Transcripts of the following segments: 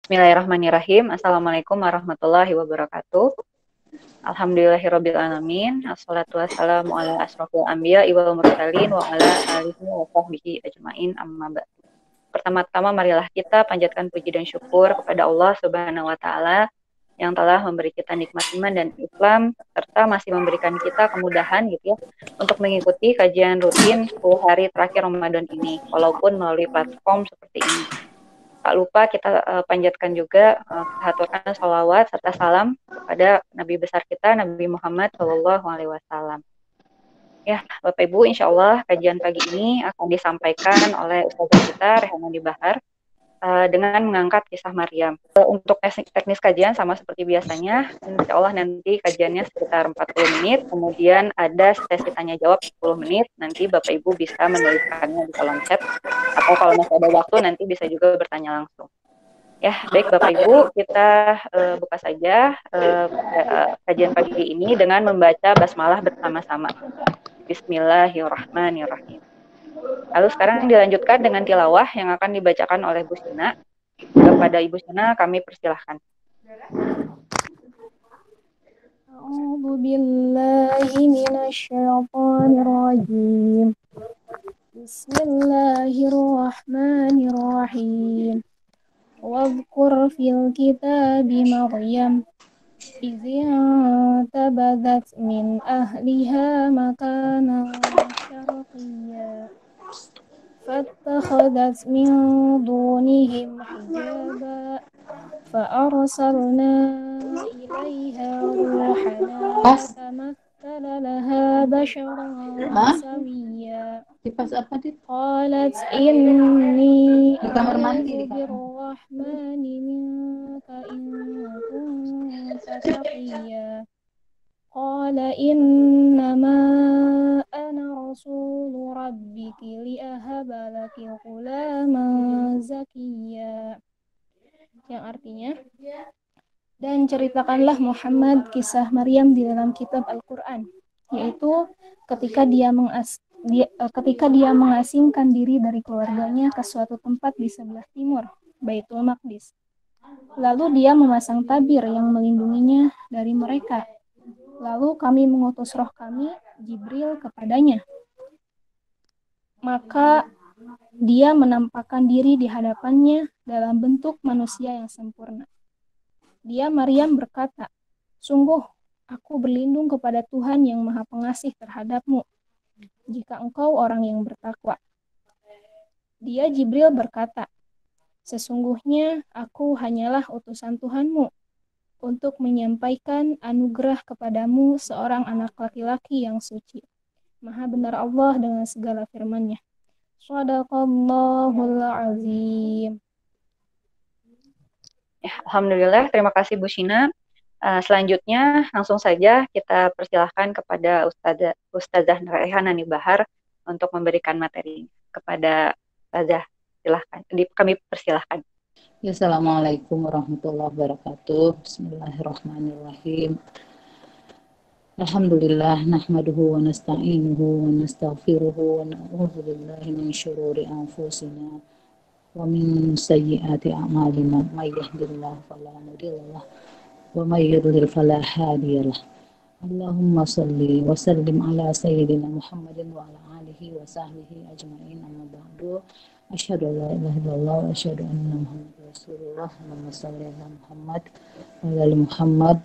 Bismillahirrahmanirrahim. Assalamualaikum warahmatullahi wabarakatuh. Alhamdulillahirabbil alamin. Assalatu wassalamu ala asrofil anbiya wal mursalin wa ala alihi wa sahbihi ajmain amma ba'd. Pertama-tama marilah kita panjatkan puji dan syukur kepada Allah Subhanahu wa taala yang telah memberi kita nikmat iman dan Islam serta masih memberikan kita kemudahan gitu ya untuk mengikuti kajian rutin 10 hari terakhir Ramadan ini walaupun melalui platform seperti ini. Tak lupa kita panjatkan juga haturkan salawat serta salam kepada Nabi besar kita Nabi Muhammad SAW. Ya, Bapak Ibu, insya Allah kajian pagi ini akan disampaikan oleh Ustazah kita Rehanani Bahar dengan mengangkat kisah Maryam. Untuk teknis kajian sama seperti biasanya, insya Allah nanti kajiannya sekitar 40 menit, kemudian ada sesi tanya jawab 10 menit, nanti Bapak Ibu bisa menuliskannya di kolom chat, atau kalau masih ada waktu nanti bisa juga bertanya langsung. Ya, baik Bapak Ibu, kita buka saja kajian pagi ini dengan membaca basmalah bersama-sama. Bismillahirrahmanirrahim. Lalu sekarang dilanjutkan dengan tilawah yang akan dibacakan oleh Bu Sina. Kepada Ibu Sina kami persilahkan. A'udzu billahi minasyaitonir rajim. Bismillahirrahmanirrahim. Wadhkur fil kitabi Maryam إذ انتبذت من أهلها مكانا شرقيا فاتخذت من دونهم حجابا فأرسلنا إليها روحنا فتمثل لها بشرا سويا قالت إني أعوذ بالرحمن منك إن كنت تقيا قال إنما أنا رسول ربك لأهب لك غلاما زكيا, yang artinya, dan ceritakanlah Muhammad kisah Maryam di dalam kitab Al-Quran, yaitu ketika dia mengasingkan diri dari keluarganya ke suatu tempat di sebelah timur, Baitul Maqdis. Lalu dia memasang tabir yang melindunginya dari mereka. Lalu kami mengutus roh kami, Jibril, kepadanya. Maka dia menampakkan diri di hadapannya dalam bentuk manusia yang sempurna. Dia Maryam berkata, "Sungguh, aku berlindung kepada Tuhan yang Maha Pengasih terhadapmu, jika engkau orang yang bertakwa." Dia Jibril berkata, "Sesungguhnya aku hanyalah utusan Tuhanmu untuk menyampaikan anugerah kepadamu seorang anak laki-laki yang suci. Maha benar Allah dengan segala firman-Nya." Shadaqallahul azim. Ya, alhamdulillah, terima kasih Bu Shina. Selanjutnya langsung saja kita persilahkan kepada Ustazah Rehanani Bahar untuk memberikan materi kepada Ustazah. Silahkan, kami persilahkan. Ya, Assalamualaikum warahmatullahi wabarakatuh. Bismillahirrahmanirrahim. Alhamdulillah, nahmaduhu wa nasta'inuhu wa nastaghfiruhu wa na'udzu billahi min syururi anfusina wa min sayyiati a'malina. May yahdihillahu fala mudhillalah wa may yudlil fala hadiyalah. Allahumma shalli wa sallim ala sayyidina Muhammadin wa ala alihi wa sahbihi ajma'in, amma ba'du. Asyhadu an la ilaha illallah wa asyhadu anna Muhammadar Rasulullah. Allahumma shalli ala Muhammad wa ala ali Muhammad.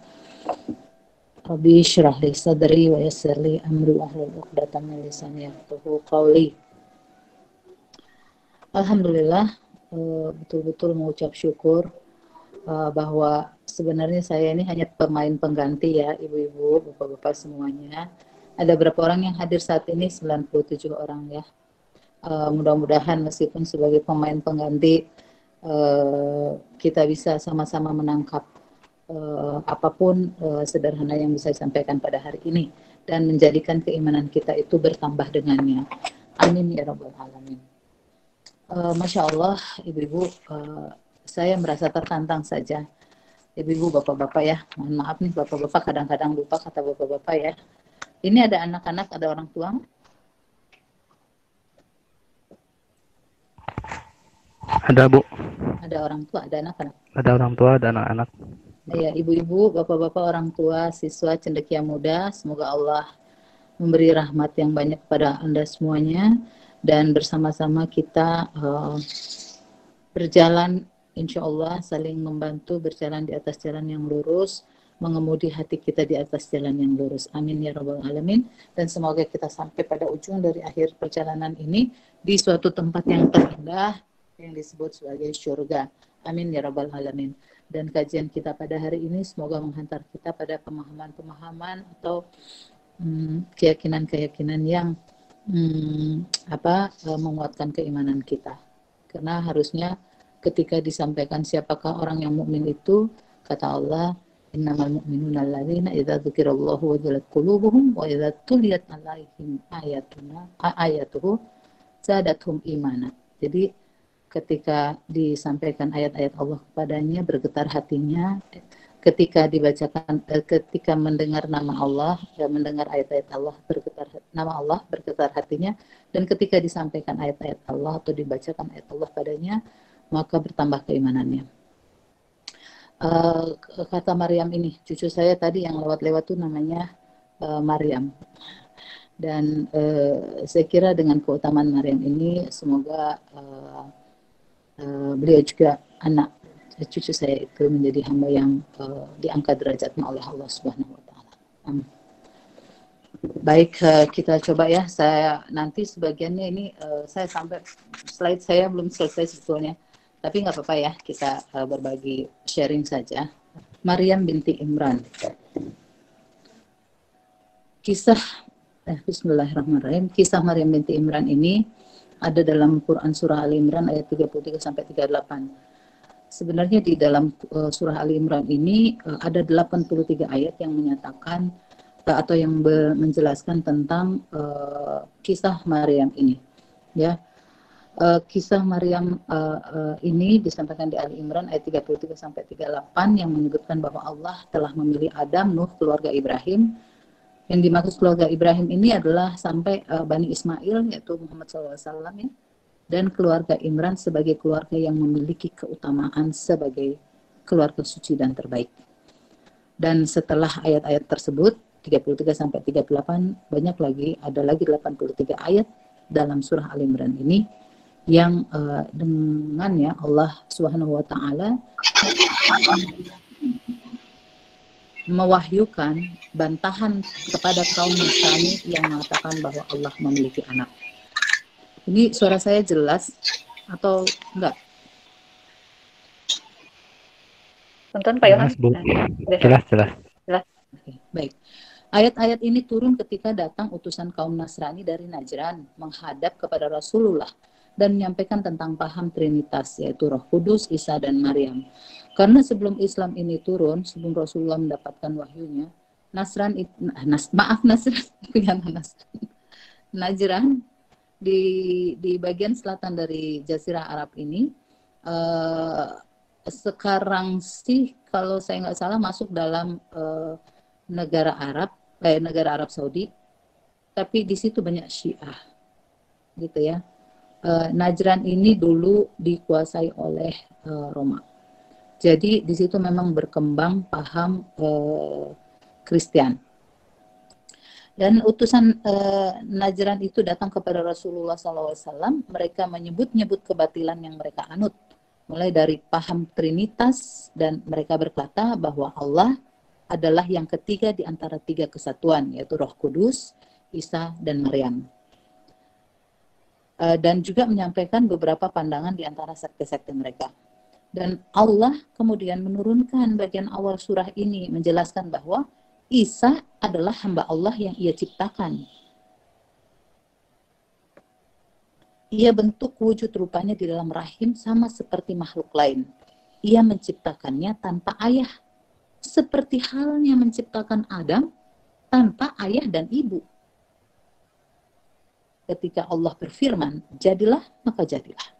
Rabbi shrah li sadri wa yassir li amri wahlul 'uqdatam min lisani yafqahu qawli. Alhamdulillah, betul-betul mengucap syukur bahwa sebenarnya saya ini hanya pemain pengganti ya, ibu-ibu, bapak-bapak semuanya. Ada berapa orang yang hadir saat ini? 97 orang ya. Mudah-mudahan meskipun sebagai pemain pengganti kita bisa sama-sama menangkap apapun sederhana yang bisa disampaikan pada hari ini dan menjadikan keimanan kita itu bertambah dengannya. Amin ya rabbal alamin. Masya Allah, ibu-ibu, saya merasa tertantang saja. Ibu-ibu, bapak-bapak ya, mohon maaf nih bapak-bapak, kadang-kadang lupa kata bapak-bapak ya. Ini ada anak-anak, ada orang tua. Ada Bu, Ada orang tua, ada anak-anak. ada orang tua, ada anak-anak. Ya, ibu-ibu, bapak-bapak, orang tua, siswa, cendekia muda, semoga Allah memberi rahmat yang banyak kepada Anda semuanya, dan bersama-sama kita berjalan, insya Allah saling membantu berjalan di atas jalan yang lurus, mengemudi hati kita di atas jalan yang lurus. Amin ya rabbal alamin. Dan semoga kita sampai pada ujung dari akhir perjalanan ini di suatu tempat yang terindah yang disebut sebagai surga. Amin ya rabbal alamin. Dan kajian kita pada hari ini semoga menghantar kita pada pemahaman-pemahaman atau keyakinan-keyakinan yang menguatkan keimanan kita. Karena harusnya ketika disampaikan siapakah orang yang mukmin itu, kata Allah, innamal mu'minuna alladzina idza dzukirallahu wajilat qulubuhum wa idza tuliyat 'alaihim ayatuhu zadatuhum imana. Jadi ketika disampaikan ayat-ayat Allah kepadanya bergetar hatinya, ketika dibacakan ketika mendengar nama Allah, mendengar ayat-ayat Allah bergetar nama Allah bergetar hatinya, dan ketika disampaikan ayat-ayat Allah atau dibacakan ayat Allah padanya, maka bertambah keimanannya. Kata Maryam ini, cucu saya tadi yang lewat-lewat tuh namanya Maryam. Dan saya kira dengan keutamaan Maryam ini, semoga beliau juga anak cucu saya itu menjadi hamba yang diangkat derajatnya oleh Allah Subhanahu wa taala. Baik, kita coba ya. Saya nanti sebagiannya ini saya sampai slide saya belum selesai sebetulnya. Tapi nggak apa-apa ya, kita berbagi sharing saja. Maryam binti Imran. Bismillahirrahmanirrahim. Kisah Maryam binti Imran ini ada dalam Quran surah Ali Imran ayat 33 sampai 38. Sebenarnya di dalam surah Ali Imran ini ada 83 ayat yang menyatakan atau yang menjelaskan tentang kisah Maryam ini. Ya. Kisah Maryam ini disampaikan di Ali Imran ayat 33 sampai 38 yang menyebutkan bahwa Allah telah memilih Adam, Nuh, keluarga Ibrahim. Yang dimaksud keluarga Ibrahim ini adalah sampai Bani Ismail, yaitu Muhammad SAW, ya, dan keluarga Imran sebagai keluarga yang memiliki keutamaan sebagai keluarga suci dan terbaik. Dan setelah ayat-ayat tersebut 33 sampai 38, banyak lagi, ada lagi 83 ayat dalam surah Al Imran ini yang dengannya Allah Subhanahu wa taala mewahyukan bantahan kepada kaum Nasrani yang mengatakan bahwa Allah memiliki anak. Ini suara saya jelas atau enggak? Tonton Pak Yohan. Jelas. Oke, baik. Ayat-ayat ini turun ketika datang utusan kaum Nasrani dari Najran menghadap kepada Rasulullah dan menyampaikan tentang paham Trinitas, yaitu Roh Kudus, Isa, dan Maryam. Karena sebelum Islam ini turun, sebelum Rasulullah mendapatkan wahyunya, Najran di bagian selatan dari Jazirah Arab ini sekarang sih kalau saya nggak salah masuk dalam negara Arab Saudi, tapi di situ banyak Syiah, gitu ya. Najran ini dulu dikuasai oleh Roma. Jadi di situ memang berkembang paham Kristen. Dan utusan Najran itu datang kepada Rasulullah SAW. Mereka menyebut-nyebut kebatilan yang mereka anut, mulai dari paham Trinitas, dan mereka berkata bahwa Allah adalah yang ketiga di antara tiga kesatuan, yaitu Roh Kudus, Isa, dan Maryam. Dan juga menyampaikan beberapa pandangan di antara sekte-sekte mereka. Dan Allah kemudian menurunkan bagian awal surah ini menjelaskan bahwa Isa adalah hamba Allah yang ia ciptakan. Ia bentuk wujud rupanya di dalam rahim sama seperti makhluk lain. Ia menciptakannya tanpa ayah, seperti halnya menciptakan Adam tanpa ayah dan ibu. Ketika Allah berfirman, jadilah, maka jadilah.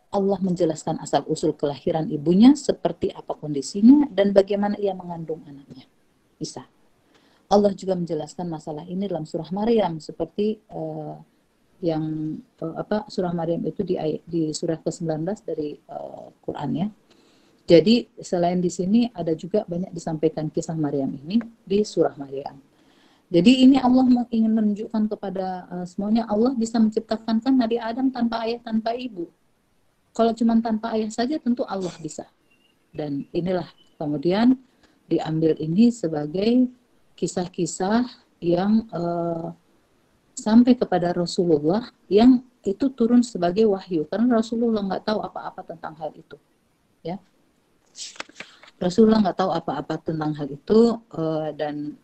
Allah menjelaskan asal-usul kelahiran ibunya, seperti apa kondisinya, dan bagaimana ia mengandung anaknya, Isa. Allah juga menjelaskan masalah ini dalam surah Maryam, seperti yang surah Maryam itu di surah ke-19 dari Quran ya. Jadi selain di sini ada juga banyak disampaikan kisah Maryam ini di surah Maryam. Jadi ini Allah ingin menunjukkan kepada semuanya, Allah bisa menciptakan kan Nabi Adam tanpa ayah, tanpa ibu. Kalau cuma tanpa ayah saja tentu Allah bisa. Dan inilah kemudian diambil ini sebagai kisah-kisah yang sampai kepada Rasulullah, yang itu turun sebagai wahyu. Karena Rasulullah nggak tahu apa-apa tentang hal itu. Ya, Rasulullah nggak tahu apa-apa tentang hal itu, dan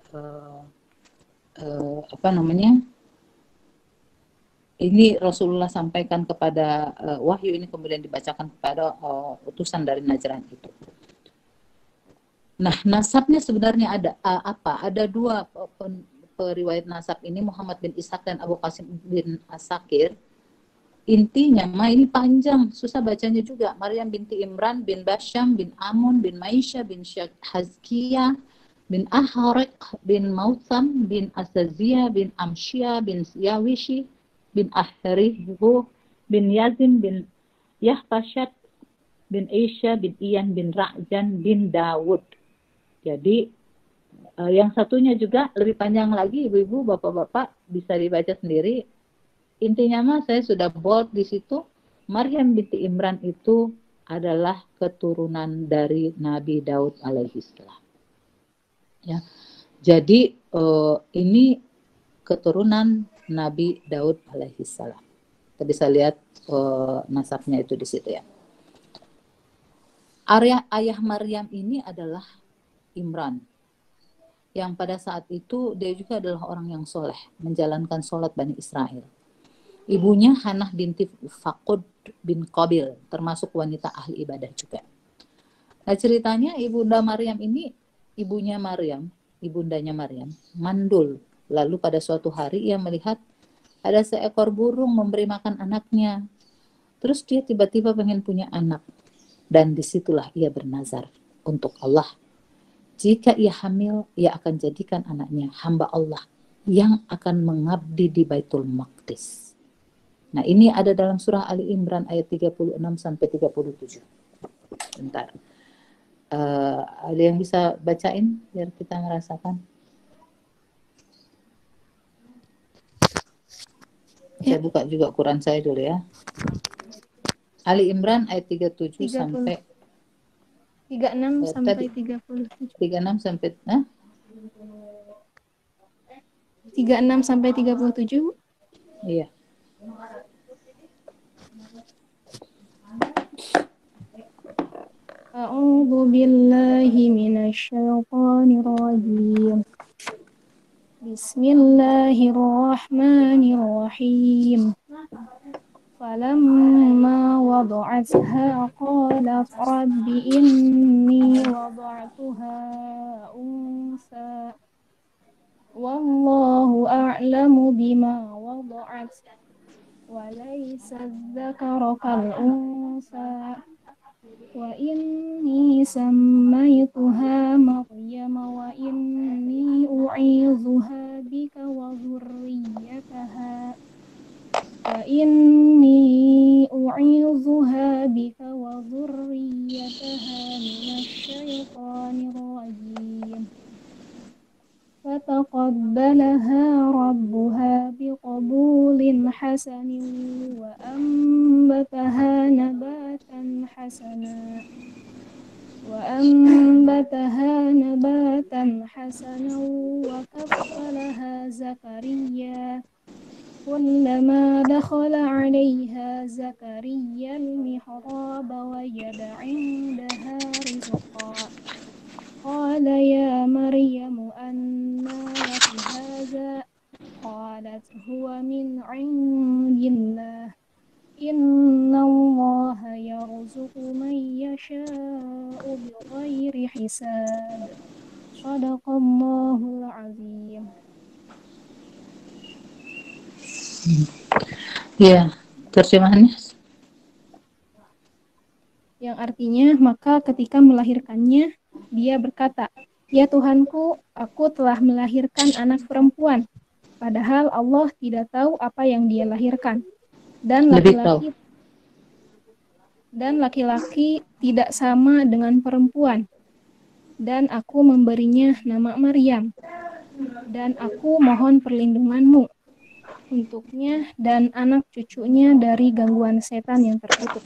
ini Rasulullah sampaikan kepada wahyu ini kemudian dibacakan kepada utusan dari Najran itu. Nah, nasabnya sebenarnya ada apa? Ada dua periwayat nasab ini, Muhammad bin Ishaq dan Abu Qasim bin Asakir. Intinya, ini panjang, susah bacanya juga. Maryam binti Imran bin Basham bin Amun bin Maisha bin Hazkiyah bin Ahariq bin Mautham bin Asaziyah bin Amshiyah bin Yawishi bin Ahrihu bin Yazim bin Yahtashat bin Isha bin Iyan bin Ra'jan bin Dawud. Jadi yang satunya juga lebih panjang lagi, ibu-ibu, bapak-bapak bisa dibaca sendiri. Intinya mah saya sudah bold di situ. Maryam binti Imran itu adalah keturunan dari Nabi Daud alaihissalam. Ya, jadi ini keturunan Nabi Daud alaihissalam. Kita bisa lihat nasabnya itu di situ ya. Ayah Maryam ini adalah Imran, yang pada saat itu dia juga adalah orang yang soleh, menjalankan sholat Bani Israel. Ibunya Hanah binti Faqud bin Qabil, termasuk wanita ahli ibadah juga. Nah, ceritanya ibunda Maryam ini, ibundanya Maryam, mandul. Lalu pada suatu hari ia melihat ada seekor burung memberi makan anaknya. Terus dia tiba-tiba pengen punya anak. Dan disitulah ia bernazar untuk Allah. Jika ia hamil, ia akan jadikan anaknya hamba Allah yang akan mengabdi di Baitul Maqdis. Nah, ini ada dalam surah Ali Imran ayat 36 sampai 37. Bentar. Ada yang bisa bacain biar kita merasakan? Saya buka juga Quran saya dulu ya. Ali Imran ayat 37 sampai 36 sampai 37. 36 sampai 36 sampai 37. Iya. A'udzu billahi minasy syaithanir rajim. Bismillahirrahmanirrahim. Falamma wada'atha qalat rabbi inni wada'tuha unsa wallahu a'lamu bima wada'at wa laysa adh-dhakaru kal unsa wa inni sammaytuha Maryam wa inni u'idzuha bika wa dhurriyyataha minasy syaithanir rajim. Fataqabbalaha rabbuha biqabulin hasanin wa ambataha nabatan hasanan wa kaffalaha Zakariya. كلما دخل عليها زكريا المحراب وجد عندها رزقا قال يا مريم أنى لك هذا قالت هو من عند الله إن الله يرزق من يشاء بغير حساب صدق الله العظيم. Ya, terjemahannya. Yang artinya, maka ketika melahirkannya, dia berkata, "Ya Tuhanku, aku telah melahirkan anak perempuan." padahal Allah tidak tahu apa yang dia lahirkan. Dan Lebih tahu. laki-laki tidak sama dengan perempuan. Dan aku memberinya nama Maryam. Dan aku mohon perlindunganmu untuknya dan anak cucunya dari gangguan setan yang terkutuk.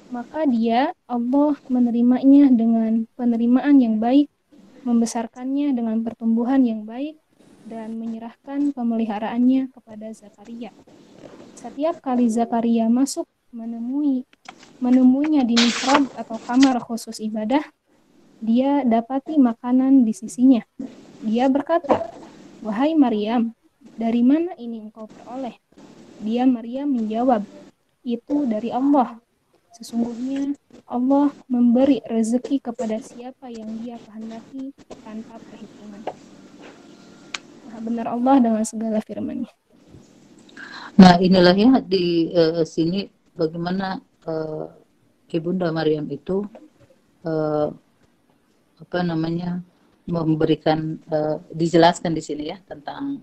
Maka dia, Allah, menerimanya dengan penerimaan yang baik, membesarkannya dengan pertumbuhan yang baik, dan menyerahkan pemeliharaannya kepada Zakaria. Setiap kali Zakaria masuk menemuinya di mihrab atau kamar khusus ibadah, dia dapati makanan di sisinya. Dia berkata, "Wahai Maryam, dari mana ini engkau peroleh?" Dia Maryam menjawab, "Itu dari Allah. Sesungguhnya Allah memberi rezeki kepada siapa yang dia kehendaki tanpa perhitungan." Maha benar Allah dengan segala firman-Nya. Nah, inilah ya di sini bagaimana Ibunda Maryam itu memberikan dijelaskan di sini ya tentang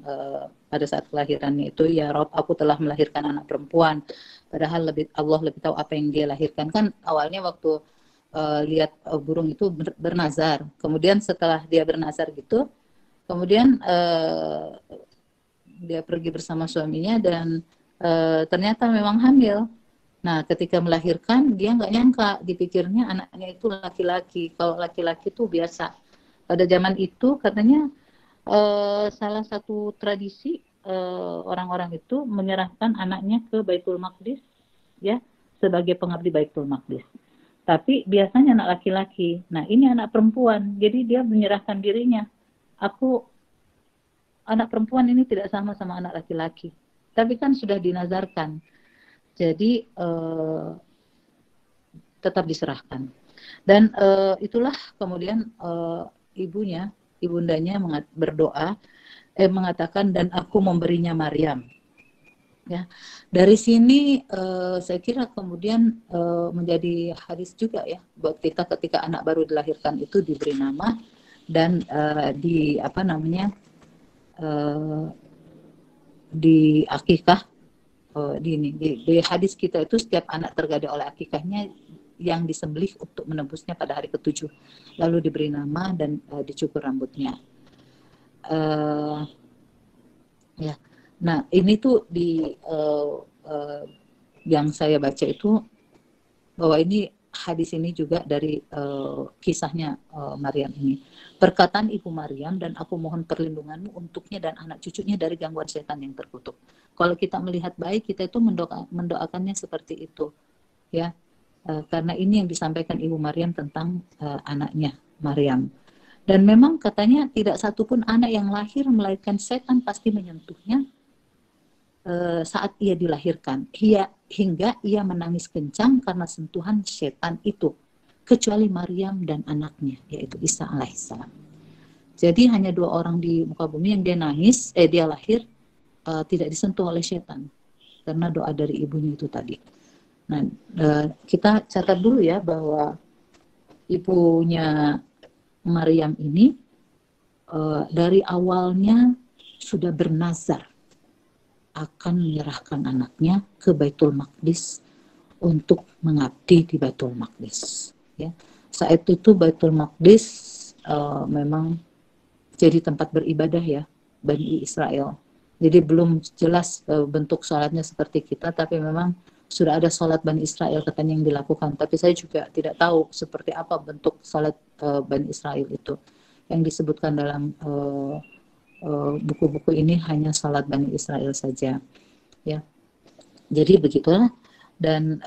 pada saat kelahirannya itu, ya Rob, aku telah melahirkan anak perempuan, padahal Allah lebih tahu apa yang dia lahirkan. Kan awalnya waktu lihat burung itu bernazar, kemudian setelah dia bernazar gitu, kemudian dia pergi bersama suaminya dan ternyata memang hamil. Nah, ketika melahirkan dia nggak nyangka, dipikirnya anaknya itu laki-laki. Kalau laki-laki itu biasa. Pada zaman itu katanya salah satu tradisi orang-orang itu menyerahkan anaknya ke Baitul Maqdis ya sebagai pengabdi Baitul Maqdis. Tapi biasanya anak laki-laki. Nah, ini anak perempuan. Jadi dia menyerahkan dirinya. Anak perempuan ini tidak sama anak laki-laki. Tapi kan sudah dinazarkan. Jadi tetap diserahkan. Dan itulah kemudian ibundanya berdoa, mengatakan, dan aku memberinya Maryam. Ya, dari sini saya kira kemudian menjadi hadis juga ya buat kita ketika anak baru dilahirkan itu diberi nama dan di akikah. Di hadis kita itu setiap anak tergadai oleh akikahnya yang disembelih untuk menebusnya pada hari ke-7, lalu diberi nama dan dicukur rambutnya. Ya, nah ini tuh yang saya baca itu bahwa ini hadis ini juga dari kisahnya Maryam ini. Perkataan Ibu Maryam, dan aku mohon perlindunganmu untuknya dan anak cucunya dari gangguan setan yang terkutuk. Kalau kita melihat baik, kita itu mendoakannya seperti itu, ya, karena ini yang disampaikan Ibu Maryam tentang anaknya Maryam. Dan memang katanya tidak satupun anak yang lahir melainkan setan pasti menyentuhnya saat ia dilahirkan, hingga ia menangis kencang karena sentuhan setan itu, kecuali Maryam dan anaknya, yaitu Isa alaihissalam. Jadi hanya 2 orang di muka bumi yang dia lahir tidak disentuh oleh setan karena doa dari ibunya itu tadi. Nah, kita catat dulu ya bahwa ibunya Maryam ini dari awalnya sudah bernazar akan menyerahkan anaknya ke Baitul Maqdis untuk mengabdi di Baitul Maqdis. Ya, saat itu Baitul Maqdis memang jadi tempat beribadah ya Bani Israel. Jadi belum jelas bentuk sholatnya seperti kita, tapi memang sudah ada sholat Bani Israel katanya yang dilakukan. Tapi saya juga tidak tahu seperti apa bentuk sholat Bani Israel itu. Yang disebutkan dalam buku-buku ini hanya sholat Bani Israel saja. Ya, jadi begitulah. Dan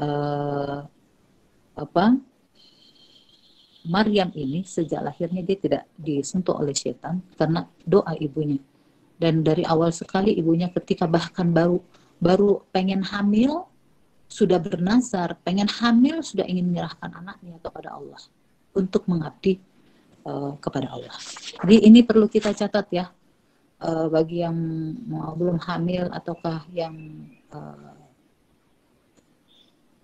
Maryam ini sejak lahirnya dia tidak disentuh oleh setan karena doa ibunya. Dan dari awal sekali ibunya ketika bahkan baru pengen hamil, sudah bernazar, pengen hamil, sudah ingin menyerahkan anaknya kepada Allah untuk mengabdi kepada Allah. Jadi ini perlu kita catat ya, bagi yang belum hamil ataukah yang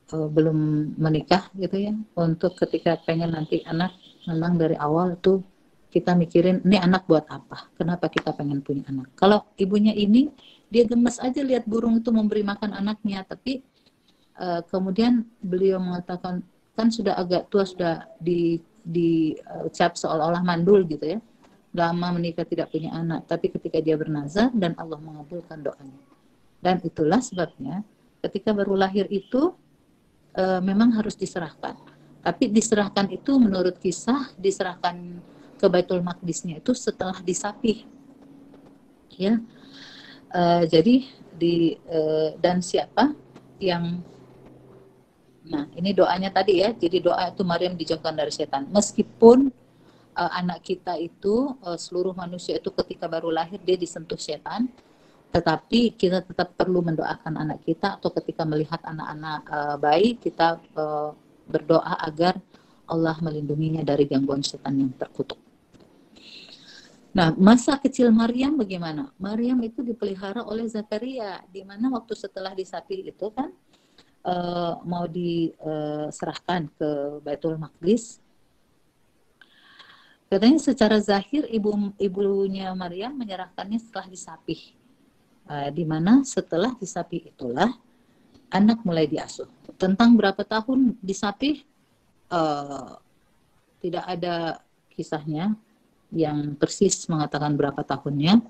belum menikah gitu ya, untuk ketika pengen nanti anak, memang dari awal tuh kita mikirin ini anak buat apa, kenapa kita pengen punya anak. Kalau ibunya ini dia gemes aja lihat burung itu memberi makan anaknya, tapi kemudian beliau mengatakan kan sudah agak tua, sudah dicap seolah-olah mandul gitu ya, lama menikah tidak punya anak, tapi ketika dia bernazar dan Allah mengabulkan doanya. Dan itulah sebabnya ketika baru lahir itu memang harus diserahkan. Tapi diserahkan itu menurut kisah diserahkan ke Baitul Maqdisnya itu setelah disapih. Ya. Jadi dan siapa yang ini doanya tadi ya. Jadi doa itu Maryam dijauhkan dari setan. Meskipun anak kita itu seluruh manusia itu ketika baru lahir dia disentuh setan, tetapi kita tetap perlu mendoakan anak kita, atau ketika melihat anak-anak bayi kita berdoa agar Allah melindunginya dari gangguan setan yang terkutuk. Nah, masa kecil Maryam bagaimana? Maryam itu dipelihara oleh Zakaria, di mana waktu setelah disapih itu kan mau diserahkan ke Baitul Maqdis. Katanya secara zahir ibunya Maryam menyerahkannya setelah disapih. Di mana setelah disapih itulah anak mulai diasuh. Tentang berapa tahun disapih tidak ada kisahnya yang persis mengatakan berapa tahunnya.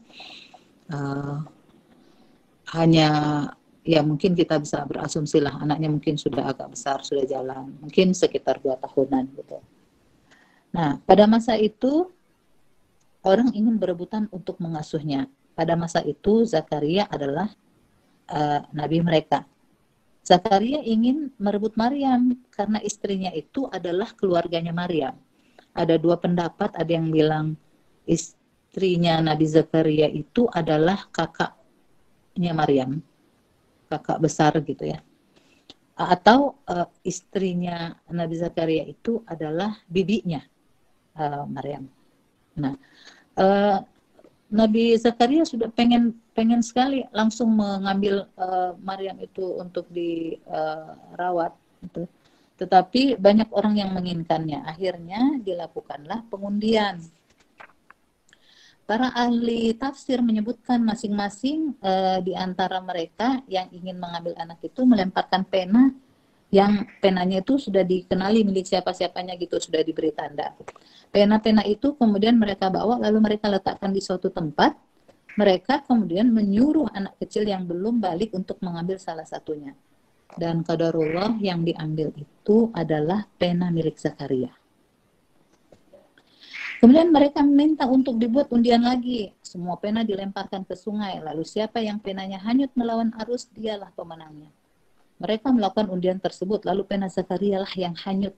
Hanya ya mungkin kita bisa berasumsi lah anaknya mungkin sudah agak besar, sudah jalan, mungkin sekitar 2 tahunan gitu. Nah, pada masa itu orang ingin berebutan untuk mengasuhnya. Pada masa itu Zakaria adalah nabi mereka. Zakaria ingin merebut Maryam karena istrinya itu adalah keluarganya Maryam. Ada 2 pendapat, ada yang bilang istrinya Nabi Zakaria itu adalah kakaknya Maryam, kakak besar gitu ya. Atau istrinya Nabi Zakaria itu adalah bibinya Maryam. Nah, Nabi Zakaria sudah pengen sekali langsung mengambil Maryam itu untuk dirawat gitu. Tetapi banyak orang yang menginginkannya. Akhirnya dilakukanlah pengundian. Para ahli tafsir menyebutkan masing-masing di antara mereka yang ingin mengambil anak itu melemparkan pena yang penanya itu sudah dikenali milik siapa-siapanya gitu, sudah diberi tanda. Pena-pena itu kemudian mereka bawa lalu mereka letakkan di suatu tempat. Mereka kemudian menyuruh anak kecil yang belum balik untuk mengambil salah satunya. Dan qadarullah yang diambil itu adalah pena milik Zakaria. Kemudian mereka meminta untuk dibuat undian lagi. Semua pena dilemparkan ke sungai. Lalu siapa yang penanya hanyut melawan arus, dialah pemenangnya. Mereka melakukan undian tersebut, lalu pena Zakaria lah yang hanyut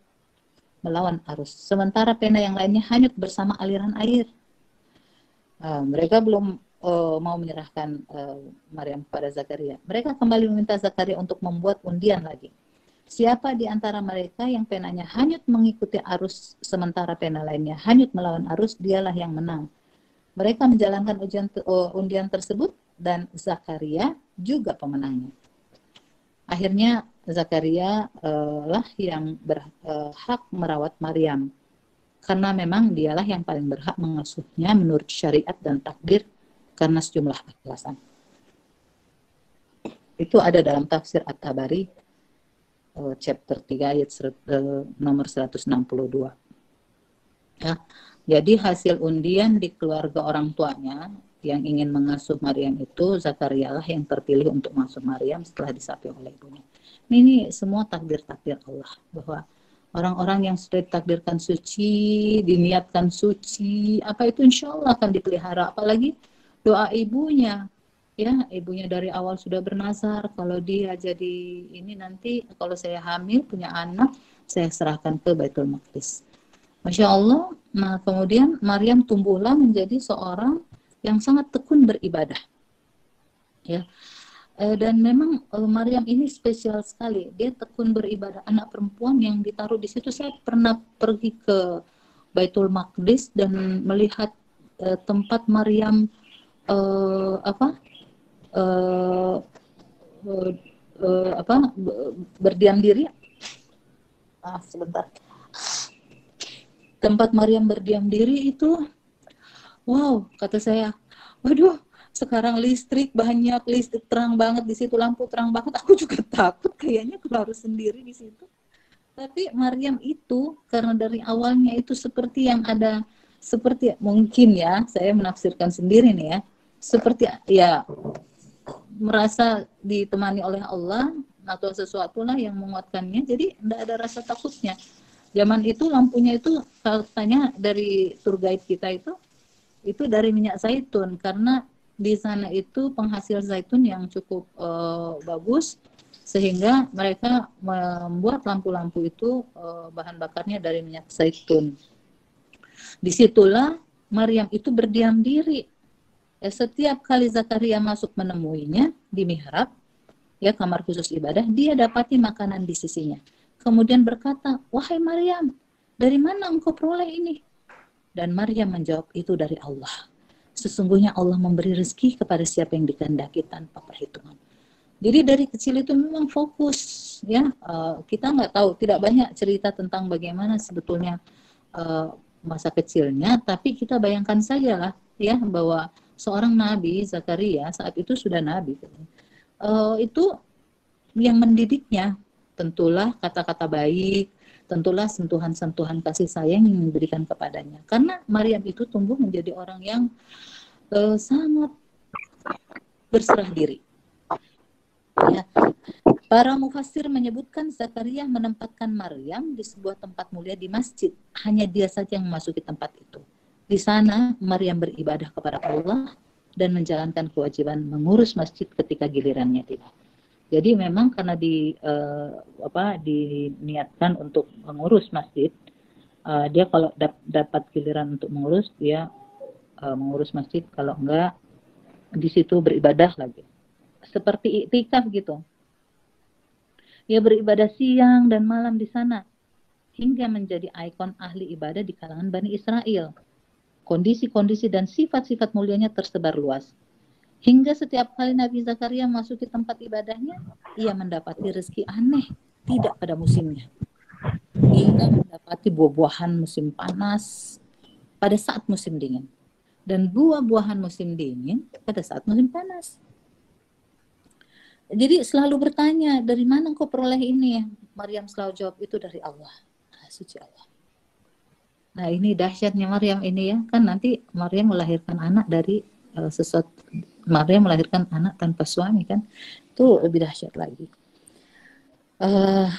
melawan arus. Sementara pena yang lainnya hanyut bersama aliran air. Mereka belum mau menyerahkan Maryam kepada Zakaria. Mereka kembali meminta Zakaria untuk membuat undian lagi. Siapa di antara mereka yang penanya hanyut mengikuti arus sementara pena lainnya hanyut melawan arus, dialah yang menang. Mereka menjalankan undian tersebut dan Zakaria juga pemenangnya. Akhirnya Zakaria lah yang berhak merawat Maryam. Karena memang dialah yang paling berhak mengasuhnya menurut syariat dan takdir karena sejumlah alasan. Itu ada dalam tafsir At-Tabari chapter 3 ayat nomor 162. Ya. Jadi hasil undian di keluarga orang tuanya yang ingin mengasuh Maryam itu Zakaria lah yang terpilih untuk mengasuh Maryam setelah disapih oleh ibunya. Ini semua takdir-takdir Allah bahwa orang-orang yang sudah ditakdirkan suci, diniatkan suci, apa itu insya Allah akan dipelihara. Apalagi doa ibunya, ya ibunya dari awal sudah bernazar, kalau dia jadi ini nanti kalau saya hamil punya anak, saya serahkan ke Baitul Maqdis. Masya Allah. Nah kemudian Maryam tumbuhlah menjadi seorang yang sangat tekun beribadah. Ya. Dan memang Maryam ini spesial sekali. Dia tekun beribadah. Anak perempuan yang ditaruh di situ. Saya pernah pergi ke Baitul Maqdis dan melihat tempat Maryam berdiam diri. Sebentar. tempat Maryam berdiam diri itu, wow, kata saya, waduh, sekarang listrik banyak, listrik terang banget di situ, lampu terang banget, aku juga takut kayaknya kalau harus sendiri di situ. Tapi Maryam itu karena dari awalnya itu seperti yang ada, seperti mungkin ya, saya menafsirkan sendiri nih ya, seperti ya merasa ditemani oleh Allah atau sesuatu lah yang menguatkannya, jadi tidak ada rasa takutnya. Zaman itu lampunya itu katanya dari tour guide kita itu dari minyak zaitun, karena di sana itu penghasil zaitun yang cukup bagus, sehingga mereka membuat lampu-lampu itu bahan bakarnya dari minyak zaitun. Disitulah Maryam itu berdiam diri. Ya, setiap kali Zakaria masuk menemuinya di mihrab, ya kamar khusus ibadah, dia dapati makanan di sisinya. Kemudian berkata, wahai Maryam, dari mana engkau peroleh ini? Dan Maryam menjawab, itu dari Allah. Sesungguhnya Allah memberi rezeki kepada siapa yang dikehendaki tanpa perhitungan. Jadi dari kecil itu memang fokus, ya. Kita nggak tahu, tidak banyak cerita tentang bagaimana sebetulnya masa kecilnya, tapi kita bayangkan saja lah, ya, bahwa seorang nabi Zakaria saat itu sudah nabi, itu yang mendidiknya tentulah kata-kata baik, tentulah sentuhan-sentuhan kasih sayang yang diberikan kepadanya. Karena Maryam itu tumbuh menjadi orang yang sangat berserah diri. Ya. Para mufassir menyebutkan Zakaria menempatkan Maryam di sebuah tempat mulia di masjid. Hanya dia saja yang memasuki tempat itu. Di sana Maryam beribadah kepada Allah dan menjalankan kewajiban mengurus masjid ketika gilirannya tiba. Jadi memang karena diniatkan untuk mengurus masjid, dia kalau dapat giliran untuk mengurus, dia mengurus masjid, kalau enggak di situ beribadah lagi. Seperti iktikaf gitu. Ia beribadah siang dan malam di sana hingga menjadi ikon ahli ibadah di kalangan Bani Israel. Kondisi-kondisi dan sifat-sifat mulianya tersebar luas. Hingga setiap kali Nabi Zakaria masuki tempat ibadahnya, ia mendapati rezeki aneh, tidak pada musimnya. Hingga mendapati buah-buahan musim panas pada saat musim dingin. Dan buah-buahan musim dingin pada saat musim panas. Jadi selalu bertanya, dari mana engkau peroleh ini? Maryam selalu jawab, itu dari Allah. Suci Allah. Nah ini dahsyatnya Maryam ini ya. Kan nanti Maryam melahirkan anak dari sesuatu. Maryam melahirkan anak tanpa suami kan. Itu lebih dahsyat lagi.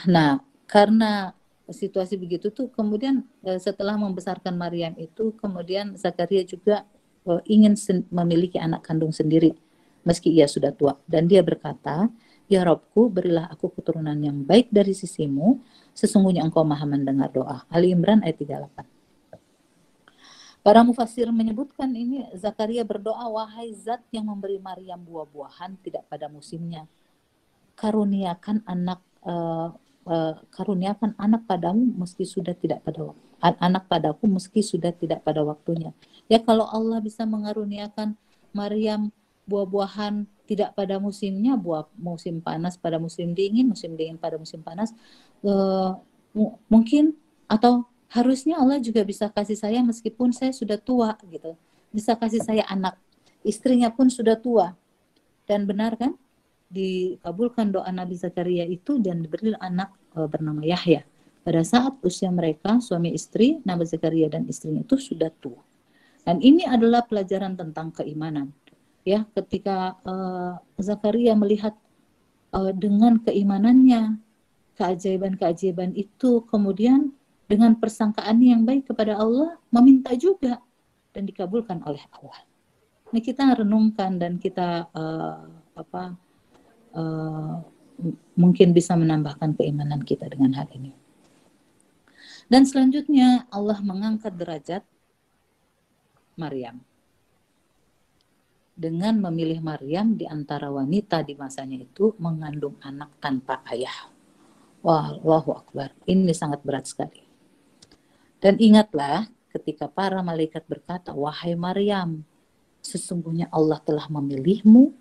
Nah karena situasi begitu tuh, kemudian setelah membesarkan Maryam itu, kemudian Zakaria juga ingin memiliki anak kandung sendiri. Meski ia sudah tua, dan dia berkata, ya Robku, berilah aku keturunan yang baik dari sisimu, sesungguhnya engkau maha mendengar doa. Ali Imran ayat 38. Para mufassir menyebutkan ini, Zakaria berdoa, wahai zat yang memberi Maryam buah-buahan tidak pada musimnya, karuniakan anak padamu meski sudah tidak pada anak padaku meski sudah tidak pada waktunya. Ya kalau Allah bisa mengaruniakan Maryam buah-buahan tidak pada musimnya, buah musim panas pada musim dingin pada musim panas, mungkin atau harusnya Allah juga bisa kasih saya meskipun saya sudah tua gitu, bisa kasih saya anak, istrinya pun sudah tua. Dan benar kan, dikabulkan doa Nabi Zakaria itu dan diberi anak bernama Yahya pada saat usia mereka suami istri, Nabi Zakaria dan istrinya itu sudah tua. Dan ini adalah pelajaran tentang keimanan. Ya, ketika Zakaria melihat dengan keimanannya keajaiban-keajaiban itu, kemudian dengan persangkaan yang baik kepada Allah, meminta juga dan dikabulkan oleh Allah. Ini kita renungkan dan kita mungkin bisa menambahkan keimanan kita dengan hal ini. Dan selanjutnya Allah mengangkat derajat Maryam dengan memilih Maryam di antara wanita di masanya itu mengandung anak tanpa ayah. Wah, Allahu Akbar. Ini sangat berat sekali. Dan ingatlah ketika para malaikat berkata, wahai Maryam, sesungguhnya Allah telah memilihmu,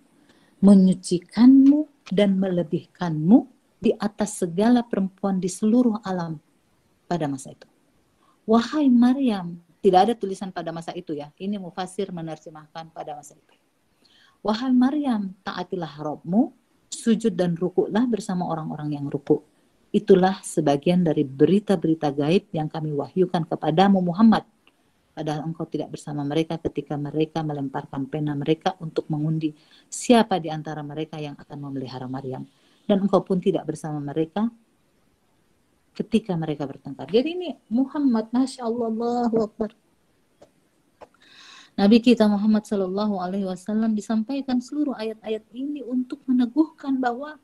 menyucikanmu, dan melebihkanmu di atas segala perempuan di seluruh alam pada masa itu. Wahai Maryam, tidak ada tulisan pada masa itu ya. Ini mufasir menerjemahkan pada masa itu. Wahai Maryam, taatilah Rabbmu, sujud dan rukuklah bersama orang-orang yang rukuk. Itulah sebagian dari berita-berita gaib yang kami wahyukan kepadamu Muhammad. Padahal engkau tidak bersama mereka ketika mereka melemparkan pena mereka untuk mengundi siapa di antara mereka yang akan memelihara Maryam. Dan engkau pun tidak bersama mereka ketika mereka bertengkar. Jadi ini Muhammad, Masya Allah, Allahu Akbar. Nabi kita Muhammad Sallallahu Alaihi Wasallam disampaikan seluruh ayat-ayat ini untuk meneguhkan bahwa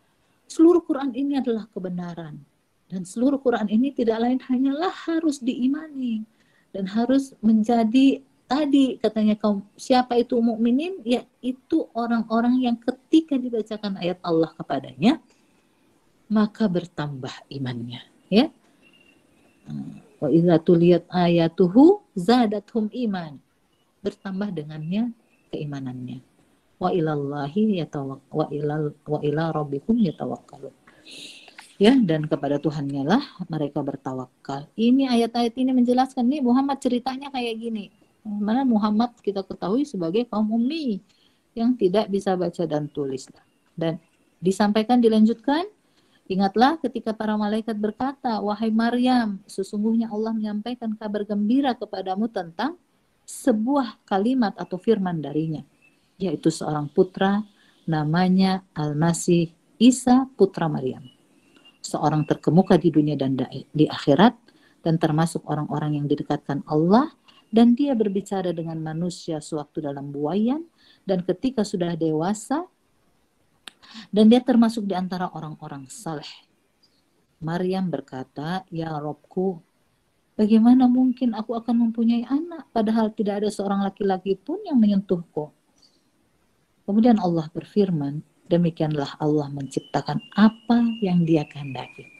seluruh Quran ini adalah kebenaran. Dan seluruh Quran ini tidak lain hanyalah harus diimani. Dan harus menjadi tadi katanya kaum siapa itu mukminin, yaitu orang-orang yang ketika dibacakan ayat Allah kepadanya maka bertambah imannya, ya. Wa idza tuliyat ayatuhu zadathum iman, bertambah dengannya keimanannya. Wa ilallahi wa ila rabbikum yatawakkalun. Ya, dan kepada Tuhannya lah mereka bertawakal. Ini ayat-ayat ini menjelaskan nih Muhammad ceritanya kayak gini. Mana Muhammad kita ketahui sebagai kaum ummi yang tidak bisa baca dan tulis. Dan disampaikan dilanjutkan, ingatlah ketika para malaikat berkata, wahai Maryam, sesungguhnya Allah menyampaikan kabar gembira kepadamu tentang sebuah kalimat atau firman darinya, yaitu seorang putra namanya Al-Masih Isa putra Maryam. Seorang terkemuka di dunia dan di akhirat, dan termasuk orang-orang yang didekatkan Allah, dan dia berbicara dengan manusia sewaktu dalam buayan, dan ketika sudah dewasa, dan dia termasuk di antara orang-orang saleh. Maryam berkata, ya Robku, bagaimana mungkin aku akan mempunyai anak, padahal tidak ada seorang laki-laki pun yang menyentuhku. Kemudian Allah berfirman, demikianlah Allah menciptakan apa yang Dia kehendaki.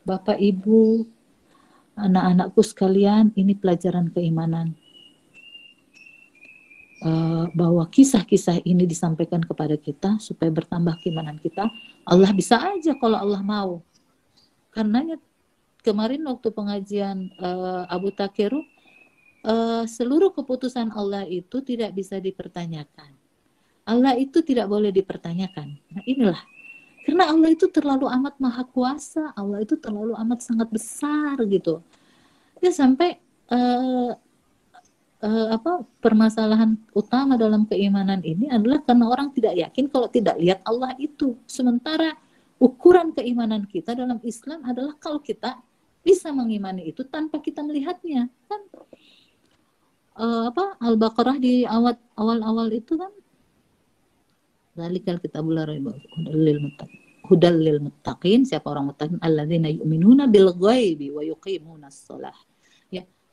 Bapak, Ibu, anak-anakku sekalian, ini pelajaran keimanan. Bahwa kisah-kisah ini disampaikan kepada kita supaya bertambah keimanan kita. Allah bisa aja kalau Allah mau. Karenanya kemarin waktu pengajian Abu Takeru, seluruh keputusan Allah itu tidak bisa dipertanyakan. Allah itu tidak boleh dipertanyakan. Nah inilah, karena Allah itu terlalu amat maha kuasa, Allah itu terlalu amat sangat besar gitu. Ya sampai permasalahan utama dalam keimanan ini adalah karena orang tidak yakin kalau tidak lihat Allah itu. Sementara ukuran keimanan kita dalam Islam adalah kalau kita bisa mengimani itu tanpa kita melihatnya. Kan Al-Baqarah di awal-awal itu kan, Zalikal kitabul la raiba hudal lil muttaqin, siapa orang muttaqin, alladzina yu'minuna bil ghaibi wa yuqimunas shalah.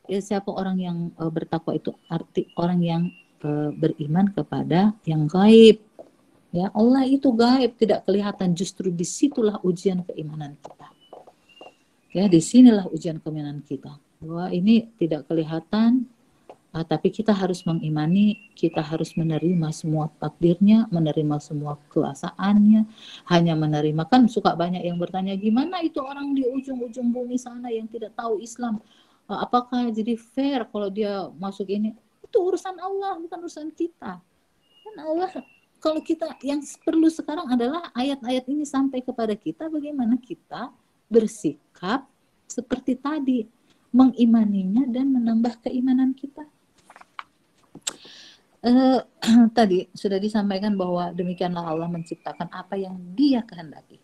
Ya, siapa orang yang bertakwa itu arti orang yang beriman kepada yang gaib. Ya, Allah itu gaib, tidak kelihatan, justru disitulah ujian keimanan kita. Ya, disinilah ujian keimanan kita. Bahwa ini tidak kelihatan, tapi kita harus mengimani, kita harus menerima semua takdirnya, menerima semua kuasaannya, hanya menerima. Kan suka banyak yang bertanya, gimana itu orang di ujung-ujung bumi sana yang tidak tahu Islam, apakah jadi fair kalau dia masuk ini? Itu urusan Allah, bukan urusan kita. Kan Allah, kalau kita yang perlu sekarang adalah ayat-ayat ini sampai kepada kita, bagaimana kita bersikap seperti tadi, mengimaninya dan menambah keimanan kita. Tadi sudah disampaikan bahwa demikianlah Allah menciptakan apa yang Dia kehendaki.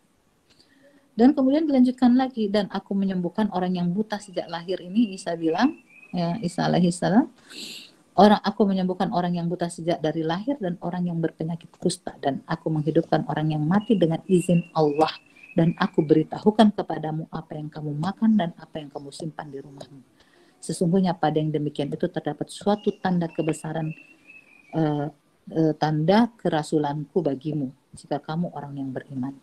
Dan kemudian dilanjutkan lagi, dan aku menyembuhkan orang yang buta sejak lahir. Ini Isa bilang, ya, Isa alaihissalam, aku menyembuhkan orang yang buta sejak dari lahir dan orang yang berpenyakit kusta, dan aku menghidupkan orang yang mati dengan izin Allah, dan aku beritahukan kepadamu apa yang kamu makan dan apa yang kamu simpan di rumahmu. Sesungguhnya pada yang demikian itu terdapat suatu tanda kebesaran, tanda kerasulanku bagimu jika kamu orang yang beriman.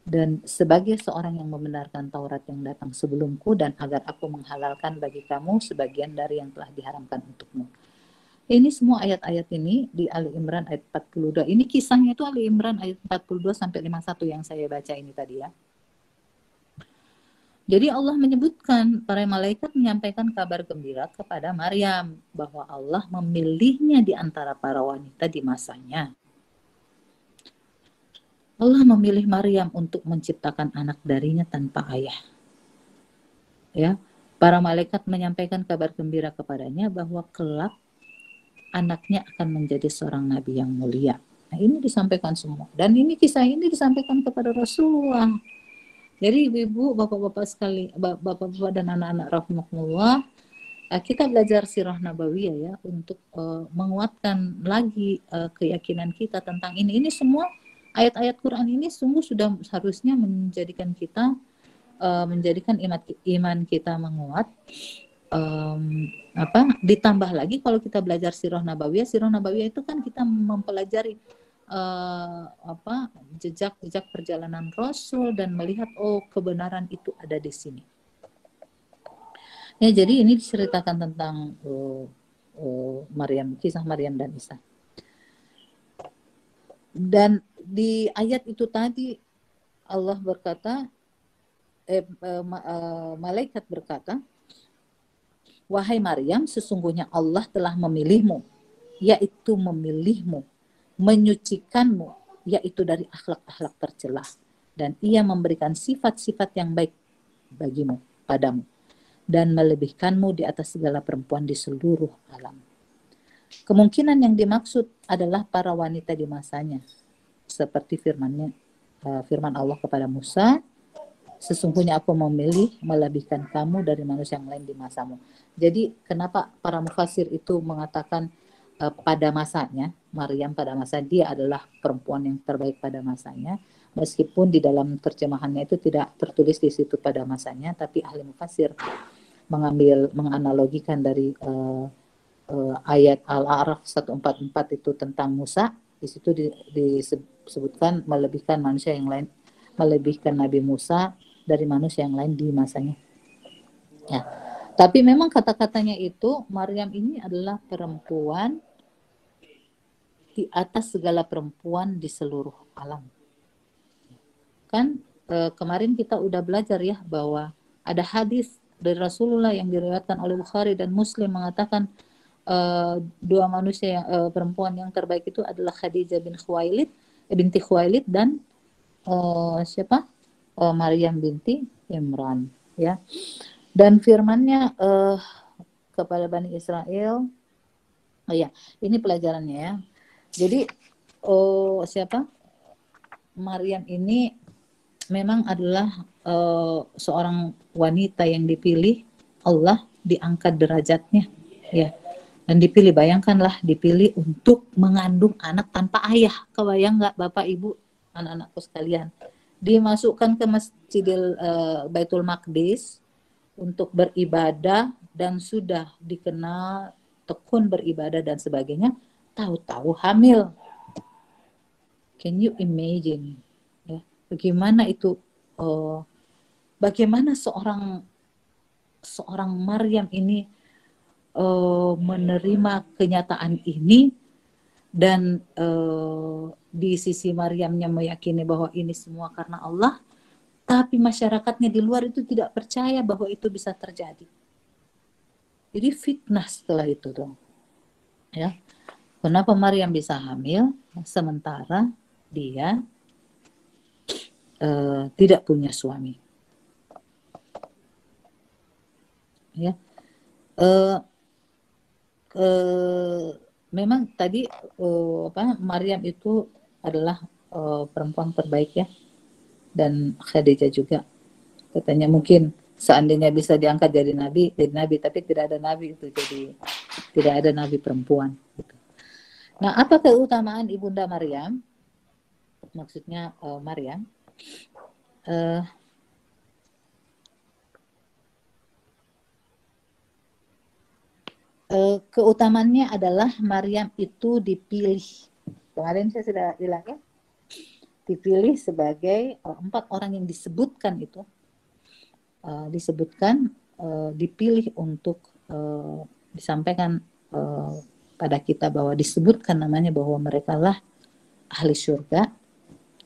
Dan sebagai seorang yang membenarkan Taurat yang datang sebelumku, dan agar aku menghalalkan bagi kamu sebagian dari yang telah diharamkan untukmu. Ini semua ayat-ayat ini di Ali Imran ayat 42. Ini kisahnya itu Ali Imran ayat 42 sampai 51 yang saya baca ini tadi ya. Jadi Allah menyebutkan, para malaikat menyampaikan kabar gembira kepada Maryam bahwa Allah memilihnya di antara para wanita di masanya. Allah memilih Maryam untuk menciptakan anak darinya tanpa ayah. Ya, para malaikat menyampaikan kabar gembira kepadanya bahwa kelak anaknya akan menjadi seorang nabi yang mulia. Nah, ini disampaikan semua. Dan ini kisah ini disampaikan kepada Rasulullah. Jadi ibu, bapak-bapak sekali, bapak-bapak dan anak-anak rahimakumullah, kita belajar sirah nabawiyah ya untuk menguatkan lagi keyakinan kita tentang ini. Ini semua ayat-ayat Quran ini sungguh sudah harusnya menjadikan kita menjadikan iman kita menguat. Ditambah lagi kalau kita belajar sirah nabawiyah itu kan kita mempelajari jejak perjalanan Rasul dan melihat kebenaran itu ada di sini. Ya, jadi ini diceritakan tentang Maryam, kisah Maryam dan Isa. Dan di ayat itu tadi Allah berkata, malaikat berkata, wahai Maryam, sesungguhnya Allah telah memilihmu, yaitu memilihmu, menyucikanmu, yaitu dari akhlak-akhlak tercela, dan ia memberikan sifat-sifat yang baik bagimu, padamu, dan melebihkanmu di atas segala perempuan di seluruh alam. Kemungkinan yang dimaksud adalah para wanita di masanya, seperti firman Allah kepada Musa, sesungguhnya aku memilih melebihkan kamu dari manusia yang lain di masamu. Jadi kenapa para mufassir itu mengatakan pada masanya, Maryam pada masa dia adalah perempuan yang terbaik pada masanya, meskipun di dalam terjemahannya itu tidak tertulis di situ pada masanya, tapi ahli mufassir menganalogikan dari ayat Al-A'raf 144 itu tentang Musa, di situ disebutkan melebihkan manusia yang lain, melebihkan Nabi Musa dari manusia yang lain di masanya. Ya. Tapi memang kata-katanya itu, Maryam ini adalah perempuan di atas segala perempuan di seluruh alam. Kan kemarin kita udah belajar ya bahwa ada hadis dari Rasulullah yang diriwayatkan oleh Bukhari dan Muslim mengatakan dua manusia perempuan yang terbaik itu adalah Khadijah binti Khuwailid dan Maryam binti Imran, ya. Dan firman-Nya kepada Bani Israel, ini pelajarannya ya. Jadi Maryam ini memang adalah seorang wanita yang dipilih Allah, diangkat derajatnya, ya. Dan dipilih, bayangkanlah dipilih untuk mengandung anak tanpa ayah. Kebayang nggak Bapak Ibu, anak-anakku sekalian? Dimasukkan ke Masjidil Baitul Maqdis untuk beribadah dan sudah dikenal tekun beribadah dan sebagainya, tahu-tahu hamil. Can you imagine? Ya, bagaimana itu? Bagaimana seorang Maryam ini menerima kenyataan ini, dan di sisi Maryamnya meyakini bahwa ini semua karena Allah, tapi masyarakatnya di luar itu tidak percaya bahwa itu bisa terjadi. Jadi fitnah setelah itu dong. Ya. Kenapa Maryam bisa hamil sementara dia tidak punya suami? Ya. Memang tadi Maryam itu adalah perempuan terbaik ya, dan Khadijah juga. Katanya mungkin seandainya bisa diangkat jadi nabi, tapi tidak ada nabi itu, jadi tidak ada nabi perempuan. Gitu. Nah, apa keutamaan ibunda Maryam? Maksudnya Maryam. Keutamaannya adalah Maryam itu dipilih. Kemarin saya sudah bilang ya, dipilih sebagai 4 orang yang disebutkan itu, dipilih untuk disampaikan pada kita bahwa disebutkan namanya bahwa mereka lah ahli surga.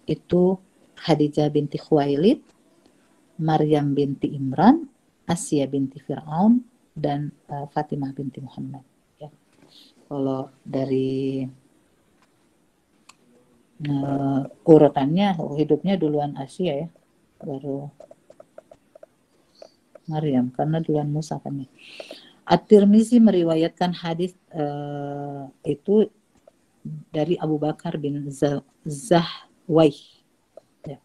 Itu Khadijah binti Khuwailid, Maryam binti Imran, Asya binti Fir'aun, dan Fatimah binti Muhammad. Ya. Kalau dari urutannya hidupnya duluan Asya ya, baru Maryam, karena duluan Musa kan ya. At-Tirmizi meriwayatkan hadis itu dari Abu Bakar bin Zahwai. Ya.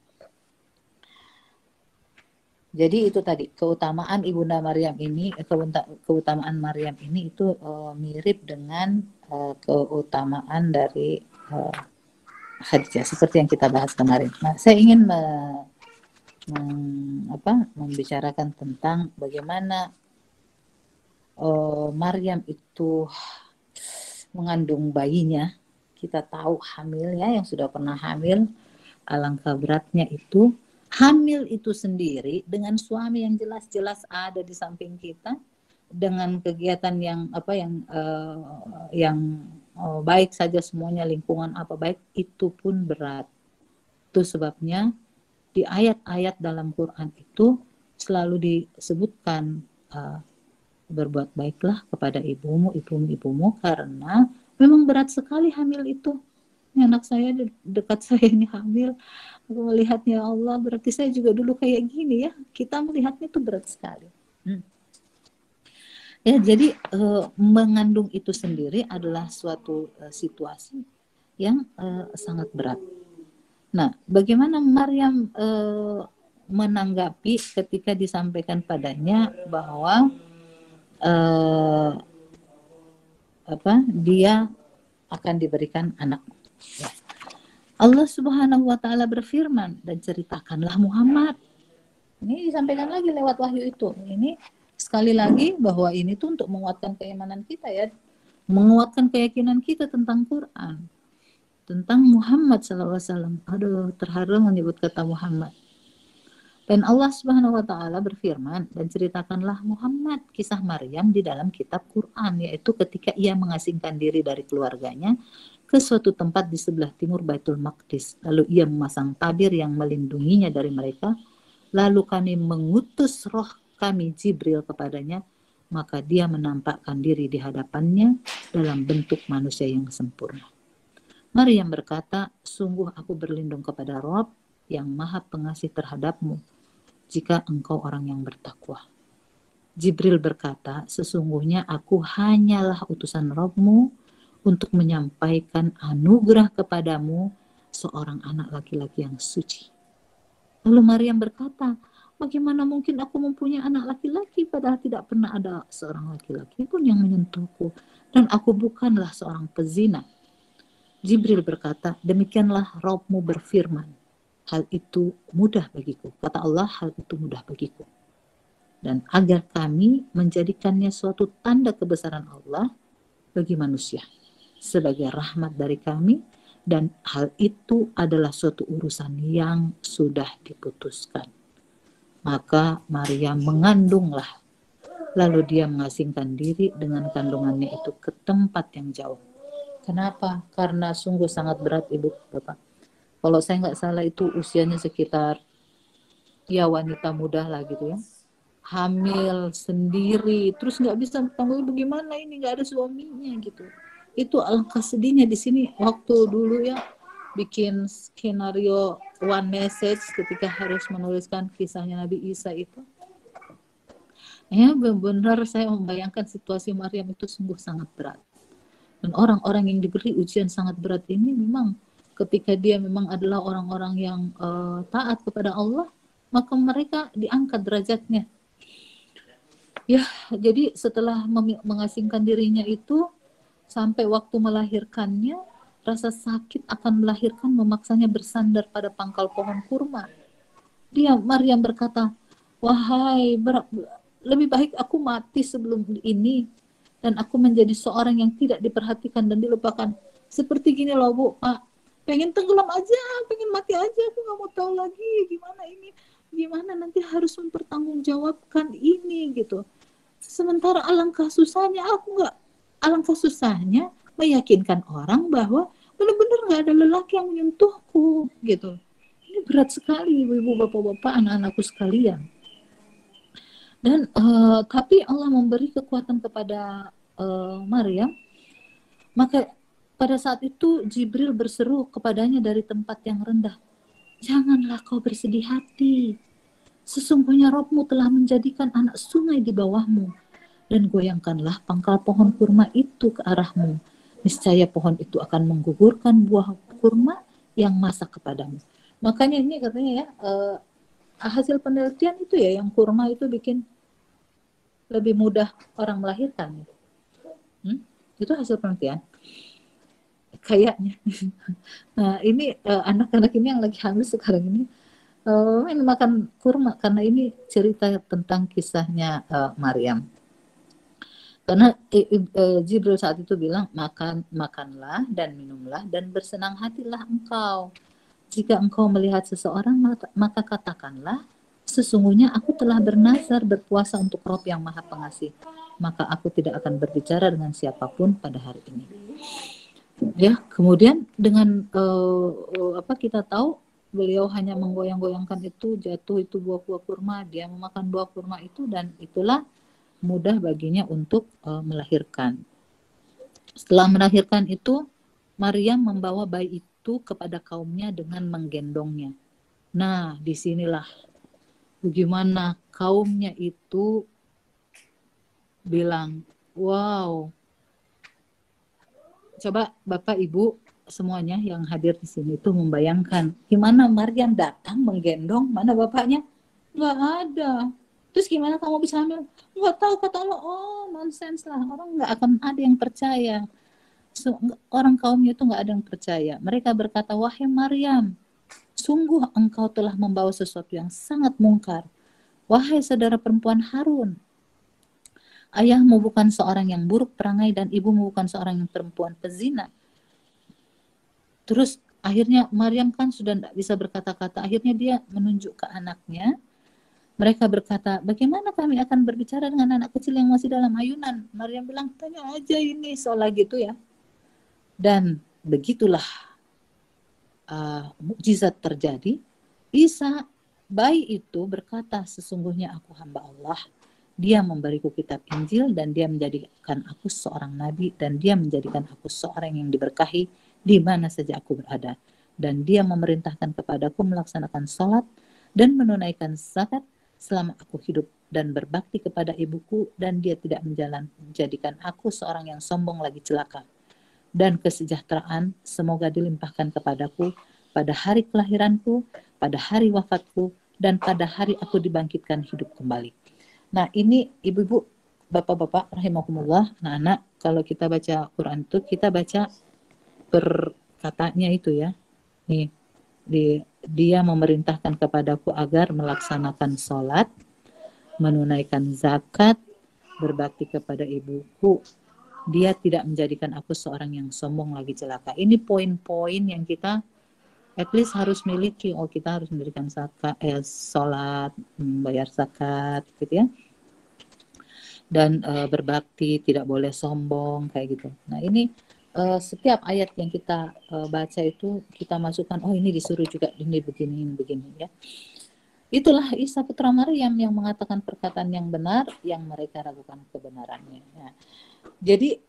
Jadi itu tadi keutamaan Ibunda Maryam ini, keutamaan Maryam ini itu mirip dengan keutamaan dari Khadijah seperti yang kita bahas kemarin. Nah, saya ingin membicarakan tentang bagaimana Maryam itu mengandung bayinya. Kita tahu hamilnya, yang sudah pernah hamil, alangkah beratnya itu. Hamil itu sendiri dengan suami yang jelas-jelas ada di samping kita, dengan kegiatan yang baik saja semuanya, lingkungan apa baik, itu pun berat. Itu sebabnya di ayat-ayat dalam Quran itu selalu disebutkan berbuat baiklah kepada ibumu karena memang berat sekali hamil itu. Ini anak saya dekat saya ini hamil, aku melihatnya, Allah, berarti saya juga dulu kayak gini ya. Kita melihatnya itu berat sekali. Ya, jadi mengandung itu sendiri adalah suatu situasi yang sangat berat. Nah, bagaimana Maryam menanggapi ketika disampaikan padanya bahwa dia akan diberikan anak. Ya. Allah Subhanahu wa Ta'ala berfirman, dan ceritakanlah Muhammad. Ini disampaikan lagi lewat wahyu itu. Ini sekali lagi bahwa ini tuh untuk menguatkan keimanan kita ya, menguatkan keyakinan kita tentang Quran, tentang Muhammad SAW. Aduh, terharu menyebut kata Muhammad. Dan Allah Subhanahu wa Ta'ala berfirman, dan ceritakanlah Muhammad kisah Maryam di dalam kitab Quran, yaitu ketika ia mengasingkan diri dari keluarganya ke suatu tempat di sebelah timur Baitul Maqdis. Lalu ia memasang tabir yang melindunginya dari mereka. Lalu kami mengutus roh kami Jibril kepadanya, maka dia menampakkan diri di hadapannya dalam bentuk manusia yang sempurna. Maryam berkata, sungguh aku berlindung kepada Rabb yang maha pengasih terhadapmu, jika engkau orang yang bertakwa. Jibril berkata, sesungguhnya aku hanyalah utusan Rabbmu untuk menyampaikan anugerah kepadamu seorang anak laki-laki yang suci. Lalu Maryam berkata, bagaimana mungkin aku mempunyai anak laki-laki padahal tidak pernah ada seorang laki-laki pun yang menyentuhku, dan aku bukanlah seorang pezina. Jibril berkata, demikianlah Rabbmu berfirman, hal itu mudah bagiku. Kata Allah, hal itu mudah bagiku. Dan agar kami menjadikannya suatu tanda kebesaran Allah bagi manusia, sebagai rahmat dari kami, dan hal itu adalah suatu urusan yang sudah diputuskan. Maka Maryam mengandunglah, lalu dia mengasingkan diri dengan kandungannya itu ke tempat yang jauh. Kenapa? Karena sungguh sangat berat, Ibu, Bapak. Kalau saya nggak salah itu usianya sekitar ya wanita muda lah gitu ya. Hamil sendiri, terus nggak bisa tanggung bagaimana ini, nggak ada suaminya gitu. Itu alangkah sedihnya di sini waktu dulu ya bikin skenario one message ketika harus menuliskan kisahnya Nabi Isa itu. Ya benar, saya membayangkan situasi Maryam itu sungguh sangat berat. Dan orang-orang yang diberi ujian sangat berat ini memang ketika dia memang adalah orang-orang yang taat kepada Allah, maka mereka diangkat derajatnya. Ya, jadi setelah mengasingkan dirinya itu, sampai waktu melahirkannya, rasa sakit akan melahirkan memaksanya bersandar pada pangkal pohon kurma. Maryam berkata, wahai, lebih baik aku mati sebelum ini, dan aku menjadi seorang yang tidak diperhatikan dan dilupakan. Seperti gini loh Bu, Pak, pengen tenggelam aja, pengen mati aja, aku gak mau tahu lagi gimana nanti harus mempertanggungjawabkan ini gitu. Sementara alangkah susahnya meyakinkan orang bahwa benar-benar gak ada lelaki yang menyentuhku gitu. Ini berat sekali ibu-ibu, bapak-bapak, anak-anakku sekalian. Dan tapi Allah memberi kekuatan kepada Maryam. Maka pada saat itu Jibril berseru kepadanya dari tempat yang rendah, janganlah kau bersedih hati. Sesungguhnya Rabbmu telah menjadikan anak sungai di bawahmu. Dan goyangkanlah pangkal pohon kurma itu ke arahmu. Niscaya pohon itu akan menggugurkan buah kurma yang masak kepadamu. Makanya ini katanya ya, hasil penelitian itu ya, yang kurma itu bikin lebih mudah orang melahirkan. Itu hasil penelitian. Kayaknya. Nah ini anak-anak ini yang lagi hamil sekarang ini makan kurma karena ini cerita tentang kisahnya Maryam. Karena Jibril saat itu bilang, makanlah dan minumlah dan bersenang hatilah engkau. Jika engkau melihat seseorang, maka katakanlah, sesungguhnya aku telah bernazar berpuasa untuk Rabb yang Maha Pengasih. Maka aku tidak akan berbicara dengan siapapun pada hari ini. Ya, kemudian dengan kita tahu beliau hanya menggoyang-goyangkan itu, jatuh itu buah-buah kurma, dia memakan buah kurma itu, dan itulah mudah baginya untuk melahirkan. Setelah melahirkan itu, Maryam membawa bayi itu kepada kaumnya dengan menggendongnya. Nah, disinilah bagaimana kaumnya itu bilang, wow. Coba Bapak Ibu semuanya yang hadir di sini itu membayangkan gimana Maryam datang menggendong, mana bapaknya? Nggak ada. Terus gimana kamu bisa hamil? Nggak tahu, kata Allah. Oh, nonsens lah. Orang nggak akan ada yang percaya. Orang kaumnya itu nggak ada yang percaya. Mereka berkata, wahai Maryam, sungguh engkau telah membawa sesuatu yang sangat mungkar. Wahai saudara perempuan Harun, ayahmu bukan seorang yang buruk perangai dan ibumu bukan seorang yang perempuan pezina. Terus akhirnya Maryam kan sudah tidak bisa berkata-kata. Akhirnya dia menunjuk ke anaknya. Mereka berkata, bagaimana kami akan berbicara dengan anak kecil yang masih dalam ayunan? Maryam bilang, tanya aja ini, seolah gitu ya. Dan begitulah mukjizat terjadi. Isa, bayi itu berkata, sesungguhnya aku hamba Allah. Dia memberiku kitab Injil dan dia menjadikan aku seorang nabi dan dia menjadikan aku seorang yang diberkahi di mana saja aku berada. Dan dia memerintahkan kepadaku melaksanakan sholat dan menunaikan zakat selama aku hidup dan berbakti kepada ibuku, dan dia tidak menjadikan aku seorang yang sombong lagi celaka. Dan kesejahteraan semoga dilimpahkan kepadaku pada hari kelahiranku, pada hari wafatku, dan pada hari aku dibangkitkan hidup kembali. Nah ini ibu-ibu, bapak-bapak rahimakumullah, anak-anak, kalau kita baca Quran itu kita baca per katanya itu ya. Nih, dia memerintahkan kepadaku agar melaksanakan sholat, menunaikan zakat, berbakti kepada ibuku. Dia tidak menjadikan aku seorang yang sombong lagi celaka. Ini poin-poin yang kita at least harus miliki. Oh, kita harus mendirikan zakat, sholat, membayar zakat, gitu ya. Dan berbakti, tidak boleh sombong, kayak gitu. Nah ini setiap ayat yang kita baca itu kita masukkan, oh ini disuruh juga ini begini ya. Itulah Isa putra Maryam yang mengatakan perkataan yang benar yang mereka ragukan kebenarannya. Nah, jadi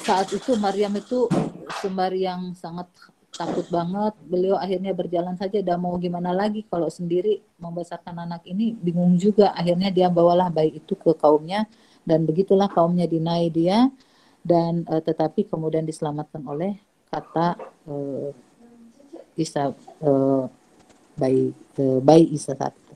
saat itu Maryam itu sembari yang sangat takut banget. Beliau akhirnya berjalan saja, udah mau gimana lagi kalau sendiri membesarkan anak ini, bingung juga. Akhirnya dia bawalah bayi itu ke kaumnya dan begitulah kaumnya dinai dia. Dan tetapi kemudian diselamatkan oleh kata Isa, bayi Isa saat itu.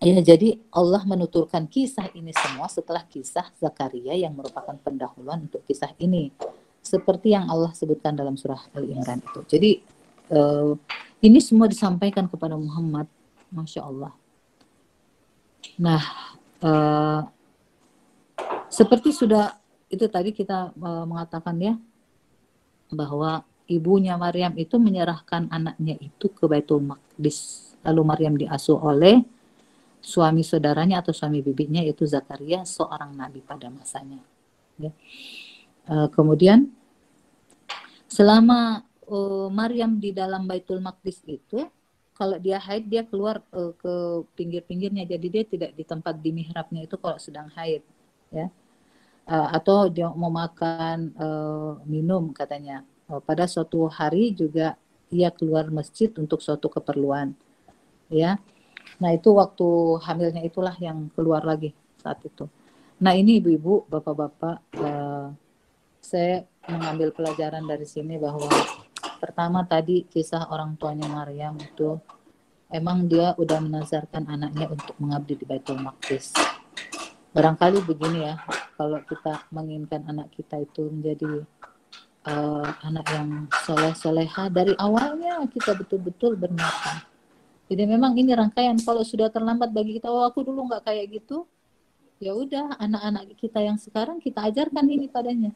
Ya, jadi Allah menuturkan kisah ini semua setelah kisah Zakaria yang merupakan pendahuluan untuk kisah ini, seperti yang Allah sebutkan dalam surah Al-Imran itu. Jadi ini semua disampaikan kepada Muhammad, Masya Allah. Nah, seperti sudah itu tadi kita mengatakan ya, bahwa ibunya Maryam itu menyerahkan anaknya itu ke Baitul Maqdis. Lalu Maryam diasuh oleh suami saudaranya atau suami bibinya, yaitu Zakaria, seorang nabi pada masanya. Ya. Kemudian selama Maryam di dalam Baitul Maqdis itu, kalau dia haid dia keluar ke pinggir-pinggirnya, jadi dia tidak di tempat di mihrabnya itu kalau sedang haid, ya. Atau dia mau makan, minum katanya. Pada suatu hari juga ia keluar masjid untuk suatu keperluan, ya. Nah itu waktu hamilnya itulah yang keluar lagi saat itu. Nah ini ibu-ibu, bapak-bapak, saya mengambil pelajaran dari sini bahwa pertama tadi kisah orang tuanya Maryam itu emang dia udah menazarkan anaknya untuk mengabdi di Baitul Maqdis. Barangkali begini ya, kalau kita menginginkan anak kita itu menjadi anak yang soleh-soleha, dari awalnya kita betul-betul berniat. Jadi memang ini rangkaian, kalau sudah terlambat bagi kita, oh aku dulu nggak kayak gitu, ya udah anak-anak kita yang sekarang kita ajarkan ini padanya.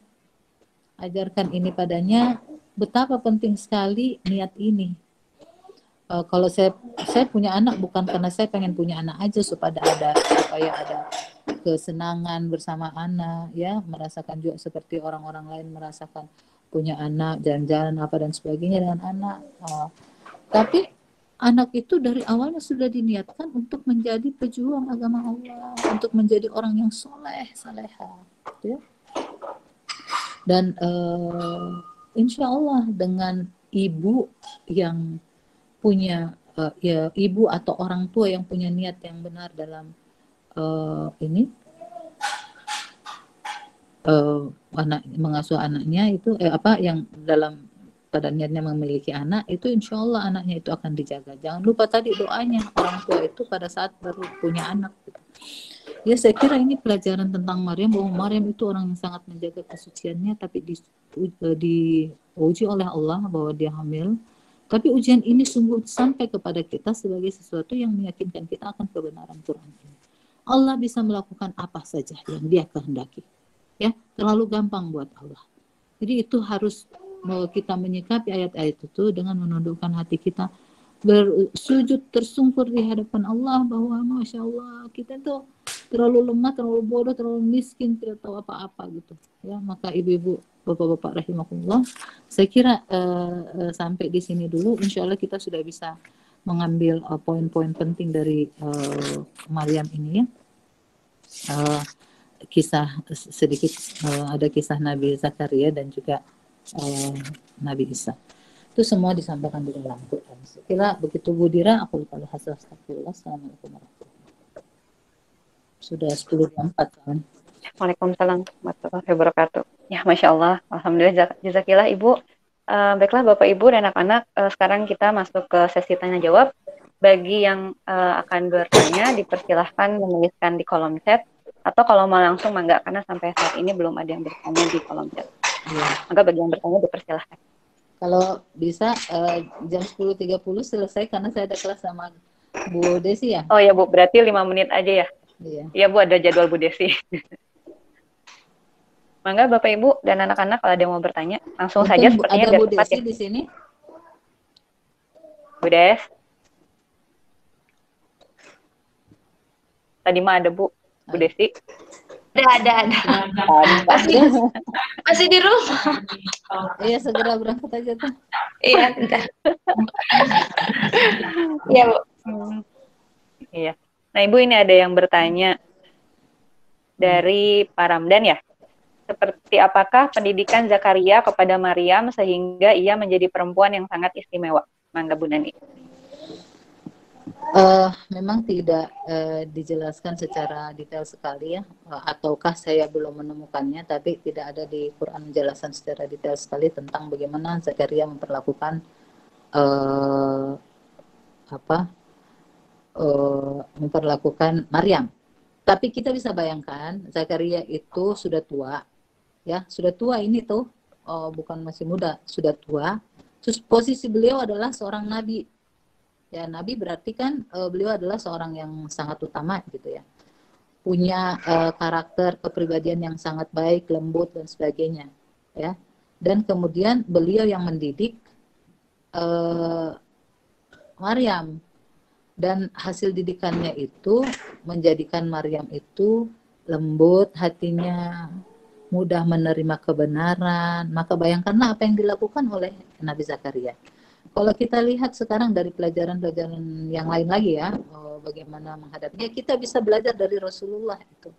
Ajarkan ini padanya, betapa penting sekali niat ini. Kalau saya punya anak bukan karena saya pengen punya anak aja supaya ada kesenangan bersama anak, ya, merasakan juga seperti orang-orang lain merasakan punya anak, jalan-jalan apa dan sebagainya dengan anak. Tapi anak itu dari awalnya sudah diniatkan untuk menjadi pejuang agama Allah, untuk menjadi orang yang soleh, saleha, ya. Dan insya Allah dengan ibu yang punya ya, ibu atau orang tua yang punya niat yang benar dalam ini anak mengasuh anaknya itu yang dalam pada niatnya memiliki anak itu, insya Allah anaknya itu akan dijaga. Jangan lupa tadi doanya orang tua itu pada saat baru punya anak gitu. Ya saya kira ini pelajaran tentang Maryam, bahwa Maryam itu orang yang sangat menjaga kesuciannya, tapi diuji oleh Allah bahwa dia hamil. Tapi ujian ini sungguh sampai kepada kita sebagai sesuatu yang meyakinkan kita akan kebenaran Quran ini. Allah bisa melakukan apa saja yang dia kehendaki. Ya, terlalu gampang buat Allah. Jadi itu harus kita menyikapi ayat-ayat itu dengan menundukkan hati kita, bersujud tersungkur di hadapan Allah bahwa Masya Allah kita tuh terlalu lemah, terlalu bodoh, terlalu miskin, tidak tahu apa-apa gitu. Ya, maka ibu-ibu, bapak-bapak rahimakumullah, saya kira sampai di sini dulu. Insya Allah kita sudah bisa mengambil poin-poin penting dari Maryam ini, ya. Kisah sedikit, ada kisah Nabi Zakaria dan juga Nabi Isa. Itu semua disampaikan di dalam Quran. Kira begitu Bu Dira, aku lupa hasil astagfirullah. Assalamualaikum warahmatullahi wabarakatuh. Sudah 10.04 kan. Waalaikumsalam warahmatullahi wabarakatuh. Ya, Masya Allah. Alhamdulillah, jazakillah Ibu. Baiklah Bapak Ibu dan anak-anak, sekarang kita masuk ke sesi tanya jawab. Bagi yang akan bertanya, dipersilahkan menuliskan di kolom chat, atau kalau mau langsung mangga, karena sampai saat ini belum ada yang bertanya di kolom chat. Ya. Maka bagi yang bertanya dipersilahkan. Kalau bisa jam 10.30 selesai, karena saya ada kelas sama Bu Desi ya. Oh ya Bu, berarti 5 menit aja ya. Iya. Iya Bu, ada jadwal Bu Desi. Mangga Bapak Ibu dan anak-anak kalau ada yang mau bertanya, langsung saja sepertinya ada Bu Desi ya di sini. Bu Des. Tadi mah ada Bu Desi. Ada. Masih di rumah. Iya, segera berangkat aja tuh. Iya, bentar. Iya, Bu. Iya. Nah, Ibu, ini ada yang bertanya dari Pak Ramdan ya. Seperti apakah pendidikan Zakaria kepada Maryam sehingga ia menjadi perempuan yang sangat istimewa? Mangga Bu Nani. Memang tidak dijelaskan secara detail sekali ya, ataukah saya belum menemukannya, tapi tidak ada di Quran penjelasan secara detail sekali tentang bagaimana Zakaria memperlakukan memperlakukan Maryam. Tapi kita bisa bayangkan Zakaria itu sudah tua, ya, sudah tua ini tuh, bukan masih muda, sudah tua. Terus posisi beliau adalah seorang nabi. Ya, nabi berarti kan beliau adalah seorang yang sangat utama gitu ya. Punya karakter kepribadian yang sangat baik, lembut dan sebagainya, ya. Dan kemudian beliau yang mendidik Maryam, dan hasil didikannya itu menjadikan Maryam itu lembut hatinya, mudah menerima kebenaran. Maka bayangkanlah apa yang dilakukan oleh Nabi Zakaria. Kalau kita lihat sekarang dari pelajaran-pelajaran yang lain lagi ya, bagaimana menghadapinya, kita bisa belajar dari Rasulullah itu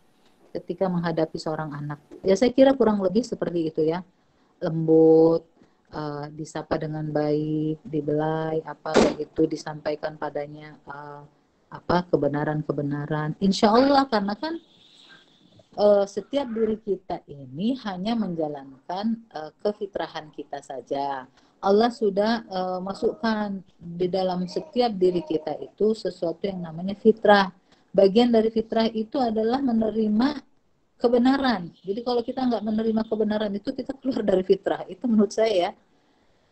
ketika menghadapi seorang anak. Ya saya kira kurang lebih seperti itu ya, lembut, disapa dengan baik, dibelai, apa begitu, disampaikan padanya kebenaran-kebenaran. Insya Allah, karena kan setiap diri kita ini hanya menjalankan kefitrahan kita saja. Allah sudah masukkan di dalam setiap diri kita itu sesuatu yang namanya fitrah. Bagian dari fitrah itu adalah menerima kebenaran. Jadi kalau kita nggak menerima kebenaran itu, kita keluar dari fitrah. Itu menurut saya ya.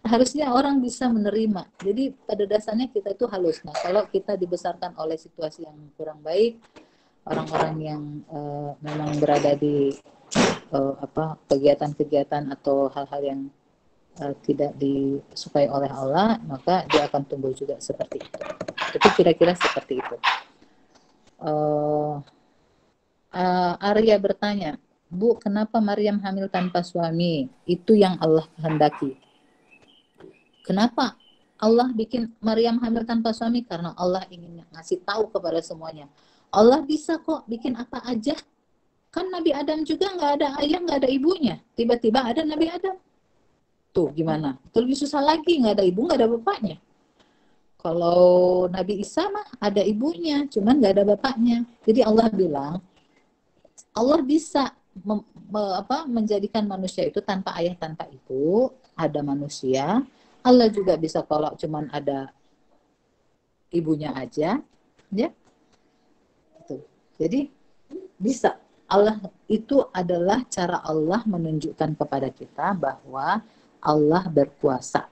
Harusnya orang bisa menerima. Jadi pada dasarnya kita itu halus. Nah, kalau kita dibesarkan oleh situasi yang kurang baik, orang-orang yang memang berada di kegiatan-kegiatan atau hal-hal yang tidak disukai oleh Allah, maka dia akan tumbuh juga seperti itu. Itu kira-kira seperti itu. Arya bertanya, Bu, kenapa Maryam hamil tanpa suami? Itu yang Allah kehendaki. Kenapa Allah bikin Maryam hamil tanpa suami? Karena Allah ingin ngasih tahu kepada semuanya. Allah bisa kok bikin apa aja. Kan Nabi Adam juga nggak ada ayah, nggak ada ibunya. Tiba-tiba ada Nabi Adam. Tuh gimana? Itu lebih susah lagi, nggak ada ibu, nggak ada bapaknya. Kalau Nabi Isa mah ada ibunya, cuman nggak ada bapaknya. Jadi Allah bilang, Allah bisa menjadikan manusia itu tanpa ayah, tanpa ibu, ada manusia. Allah juga bisa kalau cuman ada ibunya aja, ya. Jadi bisa. Allah itu adalah cara Allah menunjukkan kepada kita bahwa Allah berkuasa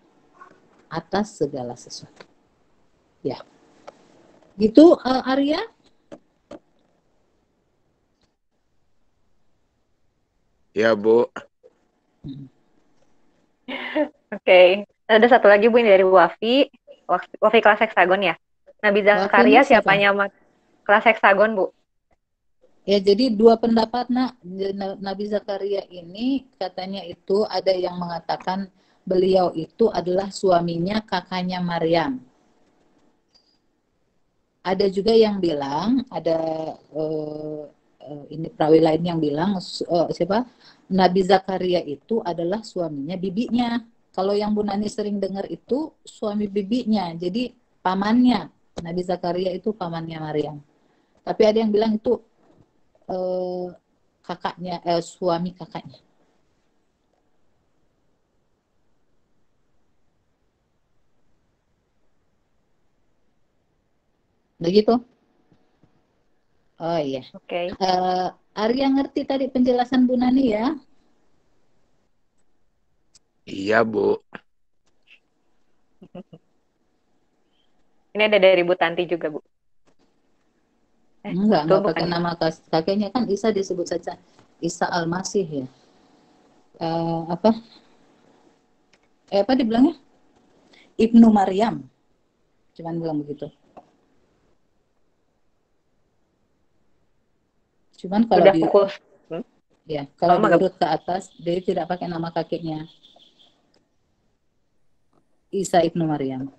atas segala sesuatu. Ya. Gitu Arya? Ya, Bu. Oke. Ada satu lagi Bu, ini dari Wafi. Wafi kelas heksagon ya. Nabi Zakaria siapanya kelas heksagon, Bu? Ya, jadi dua pendapat Nabi Zakaria ini, katanya itu ada yang mengatakan beliau itu adalah suaminya kakaknya Maryam. Ada juga yang bilang, ada ini perawi lain yang bilang Nabi Zakaria itu adalah suaminya bibinya. Kalau yang Bu Nani sering dengar itu suami bibinya, jadi pamannya. Nabi Zakaria itu pamannya Maryam. Tapi ada yang bilang itu kakaknya, suami kakaknya. Begitu? Oh iya. Oke. Arya ngerti tadi penjelasan Bu Nani ya? Iya, Bu. Ini ada dari Bu Tanti juga, Bu. Enggak pakai nama kakeknya, kan Isa disebut saja Isa Al-Masih ya. Apa dibilangnya? Ibnu Maryam. Cuman bilang begitu. Cuman kalau kalau diurut ke atas, dia tidak pakai nama kakeknya. Isa Ibnu Maryam.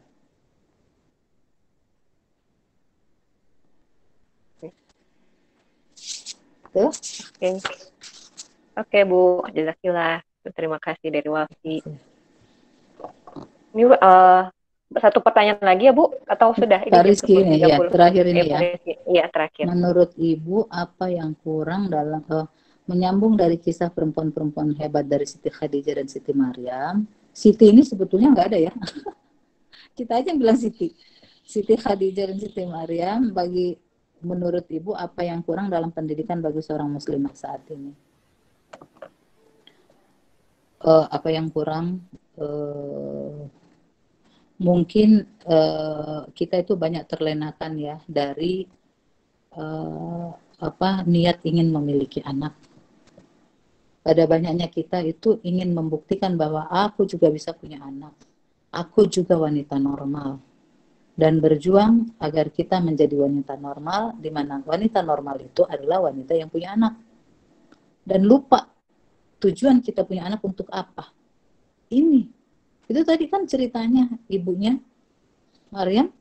Oke, Bu, jazakillah. Terima kasih dari Wafi. Ini satu pertanyaan lagi ya, Bu, atau sudah? Rizky ini ya, terakhir ini ya. Iya, terakhir. Menurut Ibu, apa yang kurang dalam menyambung dari kisah perempuan-perempuan hebat dari Siti Khadijah dan Siti Maryam? Siti ini sebetulnya nggak ada ya. Kita aja yang bilang Siti. Siti Khadijah dan Siti Maryam, menurut Ibu, apa yang kurang dalam pendidikan bagi seorang muslimah saat ini? Apa yang kurang? Mungkin kita itu banyak terlenakan ya dari niat ingin memiliki anak. Pada banyaknya kita itu ingin membuktikan bahwa aku juga bisa punya anak. Aku juga wanita normal. Dan berjuang agar kita menjadi wanita normal, di mana wanita normal itu adalah wanita yang punya anak. Dan lupa tujuan kita punya anak untuk apa? Ini. Itu tadi kan ceritanya ibunya Maryam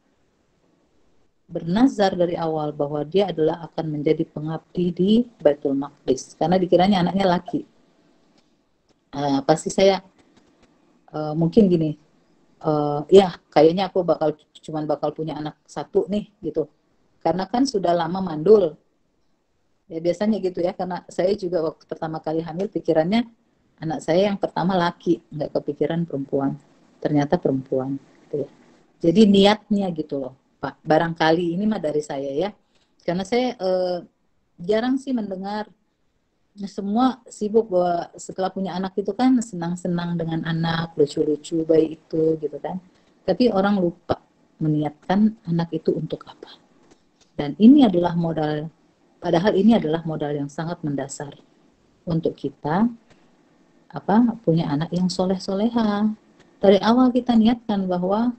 bernazar dari awal bahwa dia adalah akan menjadi pengabdi di Baitul Maqdis karena dikiranya anaknya laki. Pasti saya mungkin gini, ya kayaknya aku bakal punya anak satu nih gitu, karena kan sudah lama mandul. Ya biasanya gitu ya, karena saya juga waktu pertama kali hamil pikirannya anak saya yang pertama laki, nggak kepikiran perempuan. Ternyata perempuan. Gitu ya. Jadi niatnya gitu loh, Pak. Barangkali ini mah dari saya ya, karena saya jarang sih mendengar semua sibuk bahwa setelah punya anak itu kan senang-senang dengan anak, lucu-lucu bayi itu gitu kan. Tapi orang lupa meniatkan anak itu untuk apa. Dan ini adalah modal. Padahal ini adalah modal yang sangat mendasar untuk kita punya anak yang soleh-soleha. Dari awal kita niatkan bahwa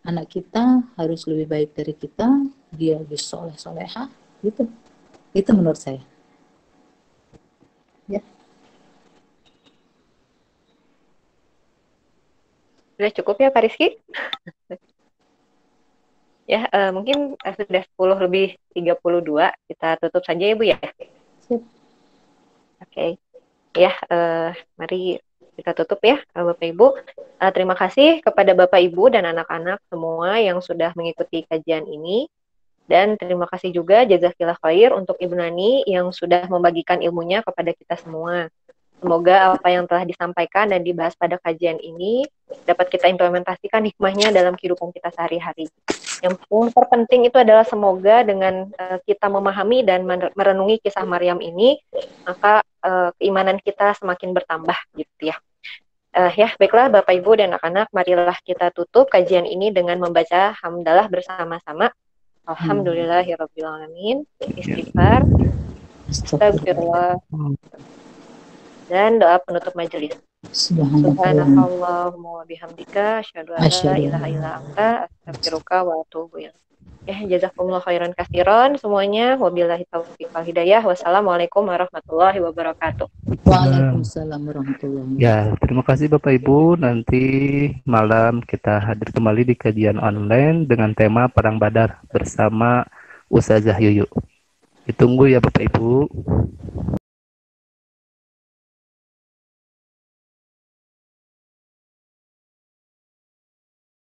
anak kita harus lebih baik dari kita, dia lebih soleh-soleha, gitu. Itu menurut saya. Ya. Sudah cukup ya Pak Rizky? Ya, mungkin sudah 10 lebih 32, kita tutup saja ya Bu ya. Siap. Oke. Ya, mari kita tutup ya Bapak Ibu. Terima kasih kepada Bapak Ibu dan anak-anak semua yang sudah mengikuti kajian ini. Dan terima kasih juga jazakillah khair untuk Ibu Nani yang sudah membagikan ilmunya kepada kita semua. Semoga apa yang telah disampaikan dan dibahas pada kajian ini dapat kita implementasikan hikmahnya dalam kehidupan kita sehari-hari. Yang terpenting itu adalah semoga dengan kita memahami dan merenungi kisah Maryam ini, maka keimanan kita semakin bertambah gitu ya. Ya, baiklah Bapak Ibu dan anak-anak, marilah kita tutup kajian ini dengan membaca hamdalah bersama-sama. Alhamdulillahirabbil alamin. Istighfar. Astagfirullah. Dan doa penutup majelis. Subhanallahumma wa bihamdika asyhadu an la ilaha illa anta astaghfiruka wa atubu ilaik. Ya, jazakumullah khairan katsiran semuanya. Wabillahi taufiq wal hidayah. Wassalamualaikum warahmatullahi wabarakatuh. Waalaikumsalam warahmatullahi wabarakatuh. Ya, terima kasih Bapak Ibu. Nanti malam kita hadir kembali di kajian online dengan tema Perang Badar bersama Ustazah Yuyu. Ditunggu ya Bapak Ibu.